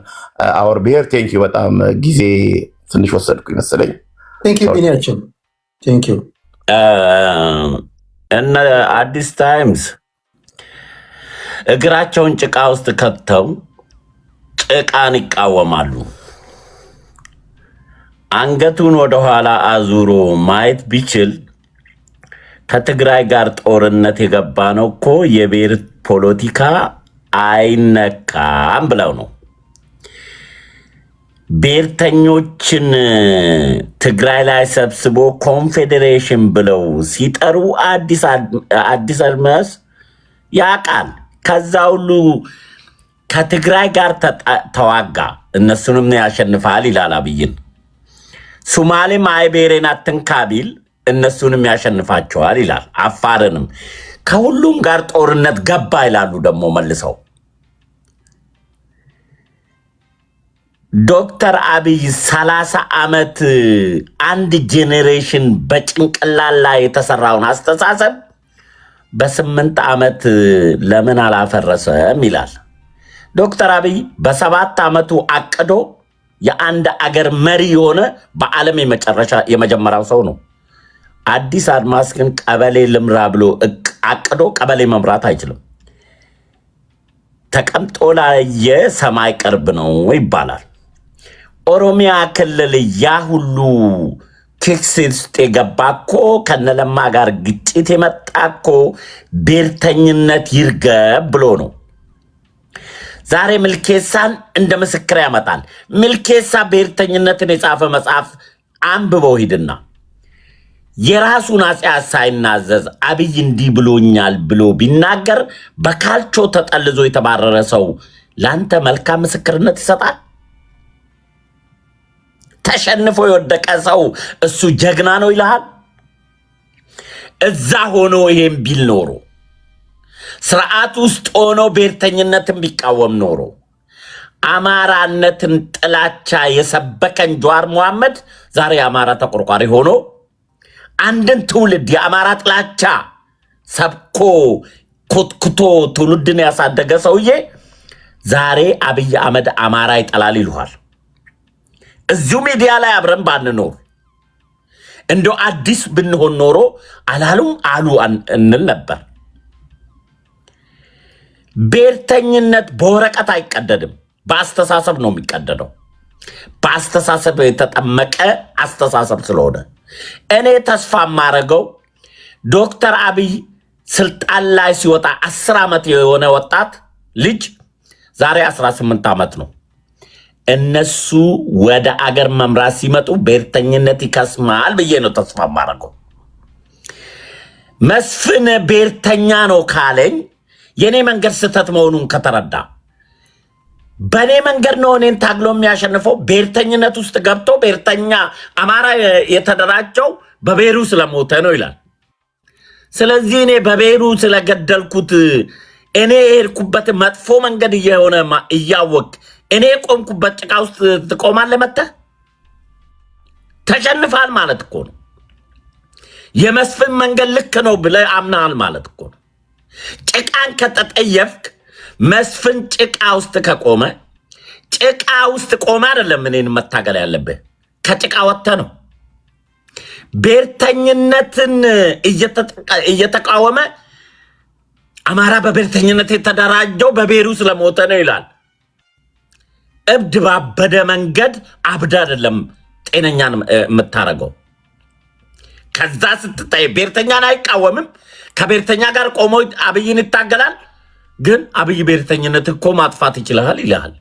አወር ብሔር ቴንክ ዩ። በጣም ጊዜ ትንሽ ወሰድኩ ይመስለኝ። እነ አዲስ ታይምስ እግራቸውን ጭቃ ውስጥ ከተው ጭቃን ይቃወማሉ። አንገቱን ወደኋላ አዙሮ ማየት ቢችል ከትግራይ ጋር ጦርነት የገባ ነው እኮ የብሔር ፖለቲካ አይነካም ብለው ነው። ብሔርተኞችን ትግራይ ላይ ሰብስቦ ኮንፌዴሬሽን ብለው ሲጠሩ አዲስ አድማስ ያቃል። ከዛ ሁሉ ከትግራይ ጋር ተዋጋ፣ እነሱንም ያሸንፋል ይላል አብይን። ሱማሌም አይቤሬን አትንካ ቢል እነሱንም ያሸንፋቸዋል ይላል። አፋርንም ከሁሉም ጋር ጦርነት ገባ ይላሉ ደግሞ መልሰው። ዶክተር አብይ 30 ዓመት አንድ ጄኔሬሽን በጭንቅላት ላይ የተሰራውን አስተሳሰብ በ8 ዓመት ለምን አላፈረሰም ይላል። ዶክተር አብይ በ7 ዓመቱ አቅዶ የአንድ አገር መሪ የሆነ በዓለም የመጀመሪያው ሰው ነው። አዲስ አድማስ ግን ቀበሌ ልምራ ብሎ አቅዶ ቀበሌ መምራት አይችልም። ተቀምጦ ላይ የሰማይ ቅርብ ነው ይባላል። ኦሮሚያ ክልል ያ ሁሉ ኪክስ ውስጥ የገባ እኮ ከነለማ ጋር ግጭት የመጣ እኮ ብሔርተኝነት ይርገብ ብሎ ነው። ዛሬ ምልኬሳን እንደ ምስክር ያመጣል። ምልኬሳ ብሔርተኝነትን የጻፈ መጽሐፍ አንብበው ሂድና የራሱን አጽያት ሳይናዘዝ አብይ እንዲህ ብሎኛል ብሎ ቢናገር በካልቾ ተጠልዞ የተባረረ ሰው ላንተ መልካም ምስክርነት ይሰጣል። ተሸንፎ የወደቀ ሰው እሱ ጀግና ነው ይልሃል። እዛ ሆኖ ይሄን ቢል ኖሮ ስርዓት ውስጥ ሆኖ ብሔርተኝነትን ቢቃወም ኖሮ አማራነትን ጥላቻ የሰበከን ጀዋር መሐመድ ዛሬ አማራ ተቆርቋሪ ሆኖ አንድን ትውልድ የአማራ ጥላቻ ሰብኮ ኮትኩቶ ትውልድን ያሳደገ ሰውዬ ዛሬ አብይ አህመድ አማራ ይጠላል ይልሃል። እዚሁ ሚዲያ ላይ አብረን ባንኖር እንደው አዲስ ብንሆን ኖሮ አላሉም አሉ እንል ነበር። ብሔርተኝነት በወረቀት አይቀደድም፣ በአስተሳሰብ ነው የሚቀደደው። በአስተሳሰብ የተጠመቀ አስተሳሰብ ስለሆነ እኔ ተስፋ ማረገው ዶክተር አብይ ስልጣን ላይ ሲወጣ 10 ዓመት የሆነ ወጣት ልጅ ዛሬ 18 ዓመት ነው። እነሱ ወደ አገር መምራት ሲመጡ ብሔርተኝነት ይከስማል ብዬ ነው ተስፋ ማረገው። መስፍን ብሔርተኛ ነው ካለኝ የኔ መንገድ ስህተት መሆኑን ከተረዳ በኔ መንገድ ነው እኔን ታግሎ የሚያሸንፈው። ብሔርተኝነት ውስጥ ገብቶ ብሔርተኛ አማራ የተደራጀው በብሔሩ ስለሞተ ነው ይላል። ስለዚህ እኔ በብሔሩ ስለገደልኩት እኔ የሄድኩበት መጥፎ መንገድ እየሆነ እያወቅ እኔ ቆምኩበት ጭቃ ውስጥ ትቆማለህ? መተህ ተሸንፋል ማለት እኮ ነው። የመስፍን መንገድ ልክ ነው ብለህ አምናሃል ማለት እኮ ነው። ጭቃን ከተጠየፍክ መስፍን ጭቃ ውስጥ ከቆመ ጭቃ ውስጥ ቆመ አይደለም እኔን መታገል ያለብህ፣ ከጭቃ ወጥተህ ነው። ብሔርተኝነትን እየተቃወመ አማራ በብሔርተኝነት የተደራጀው በብሔሩ ስለሞተ ነው ይላል። እብድ ባበደ መንገድ አብድ አይደለም ጤነኛን የምታረገው። ከዛ ስትታይ ብሔርተኛን አይቃወምም፣ ከብሔርተኛ ጋር ቆሞ አብይን ይታገላል። ግን አብይ ብሔርተኝነት እኮ ማጥፋት ይችላል ይላል።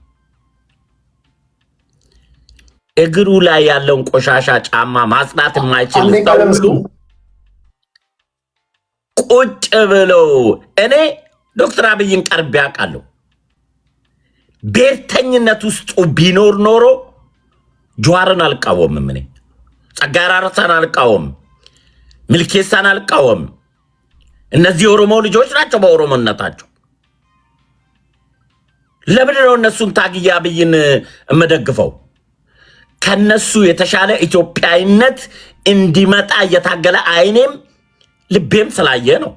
እግሩ ላይ ያለውን ቆሻሻ ጫማ ማጽዳት የማይችል ሰው ቁጭ ብለው እኔ ዶክተር አብይን ቀርቤ አውቃለሁ። ብሔርተኝነት ውስጡ ቢኖር ኖሮ ጀዋርን አልቃወምም፣ እኔ ጸጋዬ አራርሳን አልቃወምም፣ ሚልኬሳን አልቃወምም። እነዚህ የኦሮሞ ልጆች ናቸው በኦሮሞነታቸው። ለምን ነው እነሱን ታግያ አብይን የምደግፈው? ከነሱ የተሻለ ኢትዮጵያዊነት እንዲመጣ እየታገለ አይኔም ልቤም ስላየ ነው።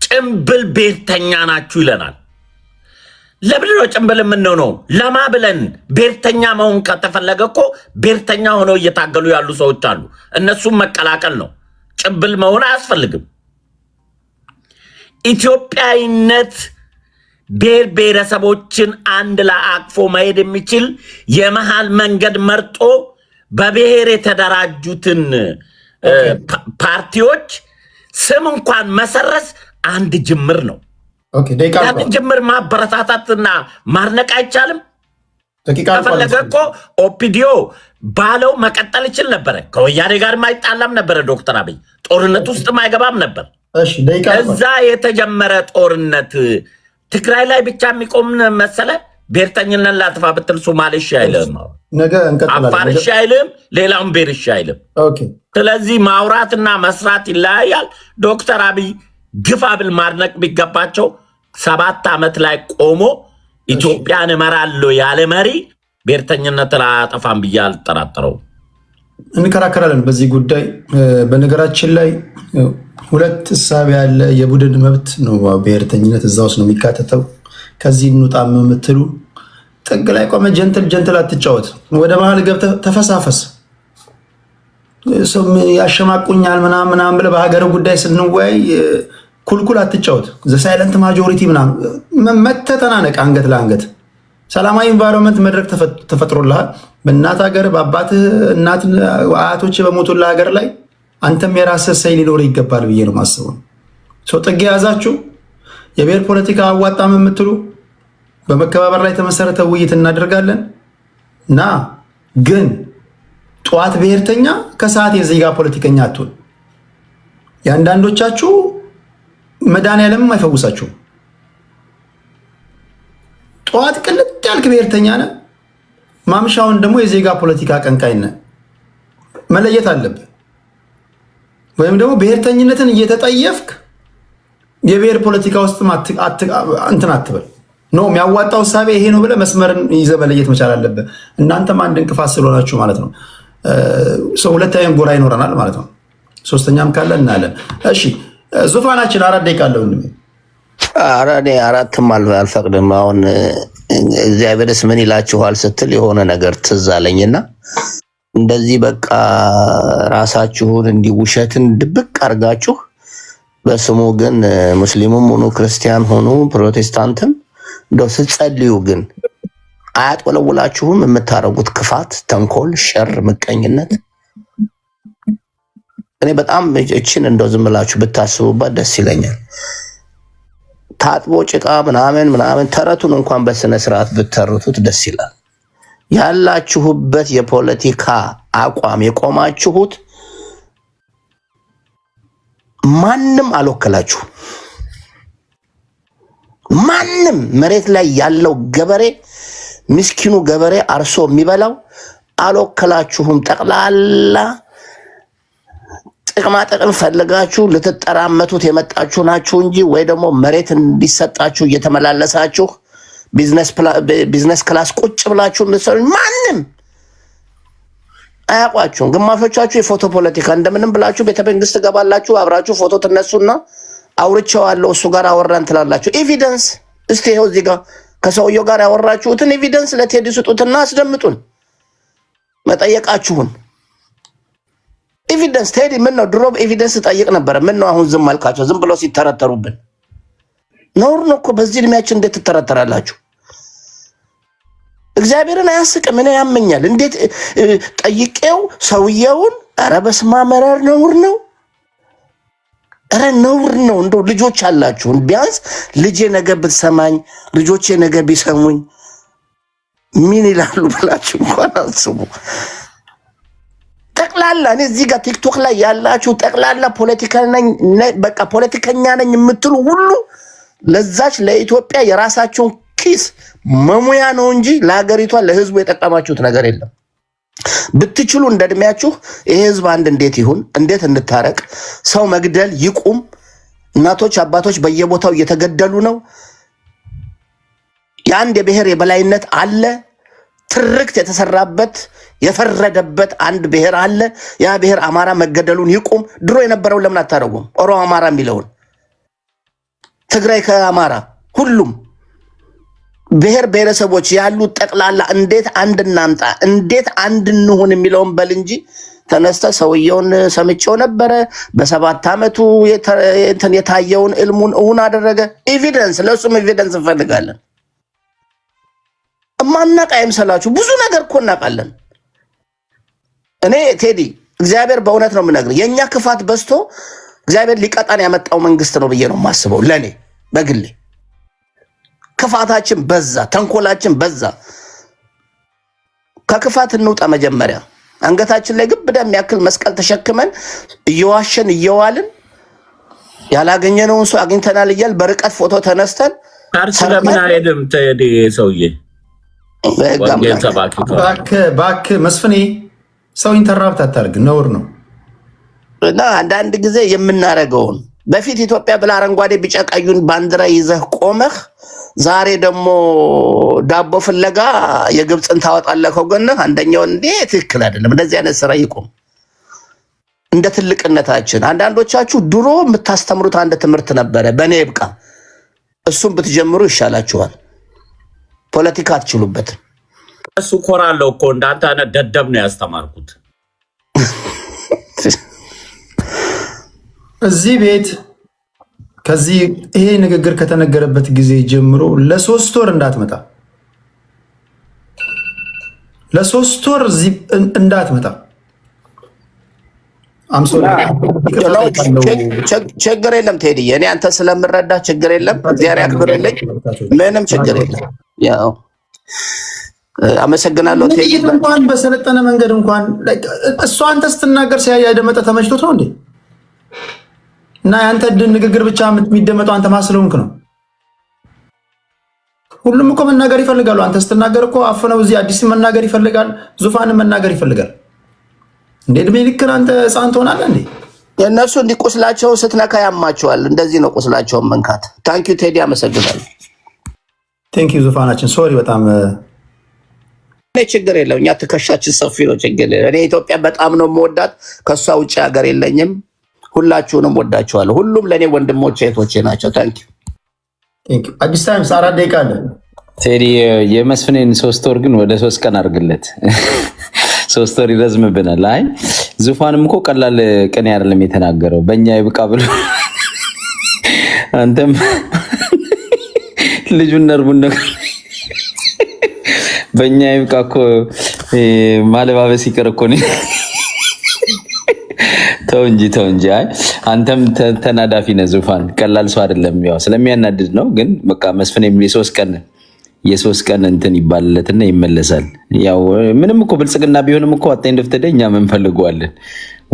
ጭምብል ብሔርተኛ ናችሁ ይለናል። ለምን ነው ጭምብል የምንሆነው? ለማ ብለን ብሔርተኛ መሆን ከተፈለገ እኮ ብሔርተኛ ሆነው እየታገሉ ያሉ ሰዎች አሉ። እነሱም መቀላቀል ነው። ጭምብል መሆን አያስፈልግም። ኢትዮጵያዊነት ብሔር ብሔረሰቦችን አንድ ላይ አቅፎ መሄድ የሚችል የመሃል መንገድ መርጦ በብሔር የተደራጁትን ፓርቲዎች ስም እንኳን መሰረዝ አንድ ጅምር ነው። ያን ጅምር ማበረታታትና ማርነቅ አይቻልም? ከፈለገ እኮ ኦፒዲዮ ባለው መቀጠል ይችል ነበረ። ከወያኔ ጋር ማይጣላም ነበረ። ዶክተር አብይ ጦርነት ውስጥ ማይገባም ነበር። እዛ የተጀመረ ጦርነት ትግራይ ላይ ብቻ የሚቆም መሰለ? ብሔርተኝነት ላጥፋ ብትል ሶማሌ እሺ አይልም፣ አፋር እሺ አይልም፣ ሌላውን ብሔር እሺ አይልም። ስለዚህ ማውራትና መስራት ይለያያል። ዶክተር አብይ ግፋ ብል ማድነቅ ቢገባቸው 7 ዓመት ላይ ቆሞ ኢትዮጵያን እመራለሁ ያለ መሪ ብሔርተኝነት አያጠፋም ብዬ አልጠራጠረውም። እንከራከራለን በዚህ ጉዳይ። በነገራችን ላይ ሁለት እሳቤ ያለ የቡድን መብት ነው። ብሔርተኝነት እዛ ውስጥ ነው የሚካተተው። ከዚህ እንውጣም የምትሉ ጥግ ላይ ቆመ ጀንትል አትጫወት። ወደ መሀል ገብተህ ተፈሳፈስ። ሰው ያሸማቁኛል ምናምን ብለህ በሀገር ጉዳይ ስንወያይ ኩልኩል አትጫወት። ዘ ሳይለንት ማጆሪቲ ምናምን መተህ ተናነቅ አንገት ለአንገት። ሰላማዊ ኢንቫይሮንመንት መድረክ ተፈጥሮልሃል። በእናት ሀገር በአባትህ እናት አያቶች በሞቱልህ ሀገር ላይ አንተም የራስህ ሰይ ሊኖር ይገባል ብዬ ነው ማስበው። ሰው ጥግ የያዛችሁ የብሔር ፖለቲካ አዋጣም የምትሉ በመከባበር ላይ የተመሰረተ ውይይት እናደርጋለን እና ግን ጠዋት ብሔርተኛ ከሰዓት የዜጋ ፖለቲከኛ አትሁን። የአንዳንዶቻችሁ መድኃኒዓለምም አይፈውሳችሁም። ጠዋት ቅልጥ ያልክ ብሔርተኛ ነህ፣ ማምሻውን ደግሞ የዜጋ ፖለቲካ አቀንቃኝ ነህ። መለየት አለብህ። ወይም ደግሞ ብሔርተኝነትን እየተጠየፍክ የብሔር ፖለቲካ ውስጥ እንትን አትበል። ኖ የሚያዋጣው እሳቤ ይሄ ነው ብለህ መስመርን ይዘህ መለየት መቻል አለብህ። እናንተም አንድ እንቅፋት ስለሆናችሁ ማለት ነው። ሰው ሁለት አይነት ጎራ ይኖረናል ማለት ነው። ሶስተኛም ካለ እናያለን። እሺ ዙፋናችን 4 ደቂቃ አለው። ኧረ እኔ 4ም አልፈቅድም። አሁን እግዚአብሔርስ ምን ይላችኋል ስትል የሆነ ነገር ትዝ አለኝና እንደዚህ በቃ ራሳችሁን እንዲህ ውሸትን ድብቅ አድርጋችሁ በስሙ ግን ሙስሊሙም ሆኑ ክርስቲያን ሆኑ ፕሮቴስታንትም እንደው ስትጸልዩ ግን አያጥወለውላችሁም? የምታረጉት ክፋት፣ ተንኮል፣ ሸር፣ ምቀኝነት እኔ በጣም እችን እንደው ዝም ብላችሁ ብታስቡባት ደስ ይለኛል። ታጥቦ ጭቃ ምናምን ተረቱን እንኳን በስነ ስርዓት ብትተርቱት ደስ ይላል። ያላችሁበት የፖለቲካ አቋም የቆማችሁት ማንም አልወከላችሁ። ማንም መሬት ላይ ያለው ገበሬ ምስኪኑ ገበሬ አርሶ የሚበላው አልወከላችሁም። ጠቅላላ ጥቅማ ጥቅም ፈልጋችሁ ልትጠራመቱት የመጣችሁ ናችሁ እንጂ ወይ ደግሞ መሬት እንዲሰጣችሁ እየተመላለሳችሁ ቢዝነስ ክላስ ቁጭ ብላችሁ እንድትሰሩ ማንም አያውቋችሁም። ግማሾቻችሁ የፎቶ ፖለቲካ እንደምንም ብላችሁ ቤተ መንግስት ገባላችሁ፣ አብራችሁ ፎቶ ትነሱና አውርቼዋለሁ እሱ ጋር አወራን ትላላችሁ። ኤቪደንስ እስቲ ይኸው እዚህ ጋር ከሰውየው ጋር ያወራችሁትን ኤቪደንስ ለቴዲ ስጡትና አስደምጡን መጠየቃችሁን። ኤቪደንስ ቴዲ ምን ነው ድሮ ኤቪደንስ ጠይቅ ነበር። ምን ነው አሁን ዝም አልካቸው? ዝም ብሎ ሲተረተሩብን ነውር ነው እኮ። በዚህ እድሜያችን እንዴት ትተረተራላችሁ? እግዚአብሔርን አያስቅም። እኔ ያመኛል። እንዴት ጠይቄው ሰውየውን ኧረ በስመ አብ መረር ነውር ነው። ኧረ ነውር ነው። እንደው ልጆች አላችሁ፣ ቢያንስ ልጄ ነገ ብትሰማኝ ልጆቼ ነገ ቢሰሙኝ ምን ይላሉ ብላችሁ እንኳን አስቡ። ጠቅላላ እኔ እዚህ ጋር ቲክቶክ ላይ ያላችሁ ጠቅላላ ፖለቲከኛ ነኝ የምትሉ ሁሉ ለዛች ለኢትዮጵያ የራሳችሁን ኪስ መሙያ ነው እንጂ ለሀገሪቷ ለህዝቡ የጠቀማችሁት ነገር የለም። ብትችሉ እንደ እድሜያችሁ ይሄ ህዝብ አንድ እንዴት ይሁን፣ እንዴት እንታረቅ፣ ሰው መግደል ይቁም። እናቶች አባቶች በየቦታው እየተገደሉ ነው። የአንድ የብሔር የበላይነት አለ። ትርክት የተሰራበት የፈረደበት አንድ ብሔር አለ። ያ ብሔር አማራ መገደሉን ይቁም። ድሮ የነበረውን ለምን አታደርጉም? ኦሮሞ አማራ የሚለውን ትግራይ ከአማራ ሁሉም ብሔር ብሔረሰቦች ያሉት ጠቅላላ እንዴት አንድ እናምጣ፣ እንዴት አንድ እንሁን የሚለውን በል እንጂ ተነስተ ሰውየውን ሰምቼው ነበረ በ7 ዓመቱ የታየውን ዕልሙን እውን አደረገ። ኤቪደንስ፣ ለሱም ኤቪደንስ እንፈልጋለን። እማናውቅ አይምሰላችሁ። ብዙ ነገር እኮ እናውቃለን። እኔ ቴዲ እግዚአብሔር በእውነት ነው የምነግርህ፣ የእኛ ክፋት በዝቶ እግዚአብሔር ሊቀጣን ያመጣው መንግስት ነው ብዬ ነው የማስበው። ለእኔ በግሌ ክፋታችን በዛ፣ ተንኮላችን በዛ። ከክፋት እንውጣ። መጀመሪያ አንገታችን ላይ ግብዳ የሚያክል መስቀል ተሸክመን እየዋሸን እየዋልን ያላገኘነውን ሰው አግኝተናል እያል በርቀት ፎቶ ተነስተን ለምን አይሄድም ቴዲ ሰውዬ? እባክህ መስፍኔ ሰው ኢንተራፕት አታርግ፣ ነውር ነው። እና አንዳንድ ጊዜ የምናረገውን በፊት ኢትዮጵያ ብላ አረንጓዴ ቢጫ ቀዩን ባንዲራ ይዘህ ቆመህ ዛሬ ደግሞ ዳቦ ፍለጋ የግብፅን ታወጣለህ ከጎንህ። አንደኛውን እንዴ ትክክል አይደለም። እንደዚህ አይነት ስራ ይቆም። እንደ ትልቅነታችን አንዳንዶቻችሁ ድሮ የምታስተምሩት አንድ ትምህርት ነበረ፣ በእኔ ይብቃ። እሱም ብትጀምሩ ይሻላችኋል። ፖለቲካ አትችሉበትም። እሱ ኮራለው እኮ እንዳንተ አይነት ደደብ ነው ያስተማርኩት። እዚህ ቤት ከዚህ ይሄ ንግግር ከተነገረበት ጊዜ ጀምሮ ለ3 ወር እንዳትመጣ፣ ለ3 ወር እዚህ እንዳትመጣ። ችግር የለም ቴዲ፣ እኔ አንተ ስለምረዳ ችግር የለም። እግዚአብሔር ያክብርልኝ። ምንም ችግር የለም። ያው አመሰግናለሁ ቴዲ። እንኳን በሰለጠነ መንገድ እንኳን እሷ አንተ ስትናገር ሲያደመጠ ተመችቶት ነው እንዴ? እና ያንተ ንግግር ብቻ የሚደመጠው አንተ ማስለውንክ ነው። ሁሉም እኮ መናገር ይፈልጋሉ። አንተ ስትናገር እኮ አፍነው እዚህ አዲስ መናገር ይፈልጋል፣ ዙፋን መናገር ይፈልጋል። እንዴ እድሜ ልክን አንተ ሕፃን ትሆናለህ እንዴ? የእነሱ እንዲህ ቁስላቸው ስትነካ ያማቸዋል። እንደዚህ ነው ቁስላቸውን መንካት። ታንኪዩ ቴዲ፣ አመሰግናለሁ። ቴንኪዩ ዙፋናችን። ሶሪ በጣም ችግር የለው። እኛ ትከሻችን ሰፊ ነው። ችግር የለም። እኔ ኢትዮጵያ በጣም ነው የምወዳት። ከእሷ ውጭ ሀገር የለኝም። ሁላችሁንም ወዳችኋለሁ። ሁሉም ለእኔ ወንድሞቼ እህቶቼ ናቸው። ታንኪ አዲስ ታይምስ 4 ደቂቃ አለ። ቴዲ የመስፍኔን 3 ወር ግን ወደ 3 ቀን አድርግለት። 3 ወር ይረዝምብናል። አይ ዙፋንም እኮ ቀላል ቅኔ አይደለም የተናገረው፣ በእኛ ይብቃ ብሎ አንተም ልጁን ነርቡን ነገር በእኛ ይብቃ እኮ ማለባበስ ይቀር እኮ ነው። ተው እንጂ። አይ አንተም ተናዳፊ ነህ። ዙፋን ቀላል ሰው አይደለም። ያው ስለሚያናድድ ነው። ግን በቃ መስፍኔም የሶስት ቀን እንትን ይባልለትና ይመለሳል። ያው ምንም እኮ ብልጽግና ቢሆንም እኮ አጣኝ እንደፍተደ እኛ እንፈልገዋለን።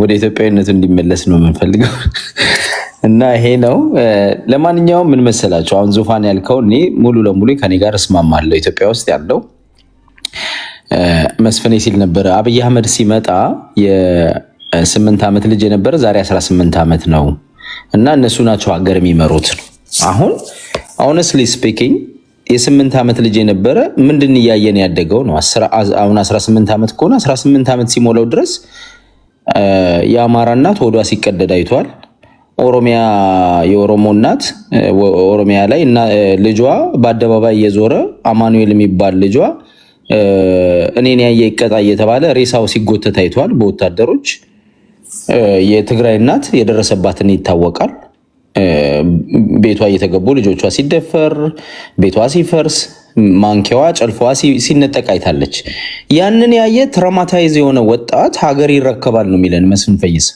ወደ ኢትዮጵያዊነቱ እንዲመለስ ነው የምንፈልገው። እና ይሄ ነው። ለማንኛውም ምን መሰላችሁ፣ አሁን ዙፋን ያልከው እኔ ሙሉ ለሙሉ ከኔ ጋር እስማማለሁ። ኢትዮጵያ ውስጥ ያለው መስፍኔ ሲል ነበረ። አብይ አህመድ ሲመጣ የ8 ዓመት ልጅ የነበረ ዛሬ 18 ዓመት ነው። እና እነሱ ናቸው ሀገር የሚመሩት። አሁን ሆነስትሊ ስፒኪንግ የ8 ዓመት ልጅ የነበረ ምንድን እያየን ያደገው ነው። አሁን 18 ዓመት ከሆነ 18 ዓመት ሲሞላው ድረስ የአማራ እናት ሆዷ ሲቀደድ አይቷል። ኦሮሚያ የኦሮሞ እናት ኦሮሚያ ላይ እና ልጇ በአደባባይ እየዞረ አማኑኤል የሚባል ልጇ እኔን ያየ ይቀጣ እየተባለ ሬሳው ሲጎተት አይቷል በወታደሮች። የትግራይ እናት የደረሰባትን ይታወቃል። ቤቷ እየተገቡ ልጆቿ ሲደፈር፣ ቤቷ ሲፈርስ፣ ማንኪያዋ ጨልፋዋ ሲነጠቅ አይታለች። ያንን ያየ ትራማታይዝ የሆነ ወጣት ሀገር ይረከባል ነው የሚለን መስፍን ፈይስ።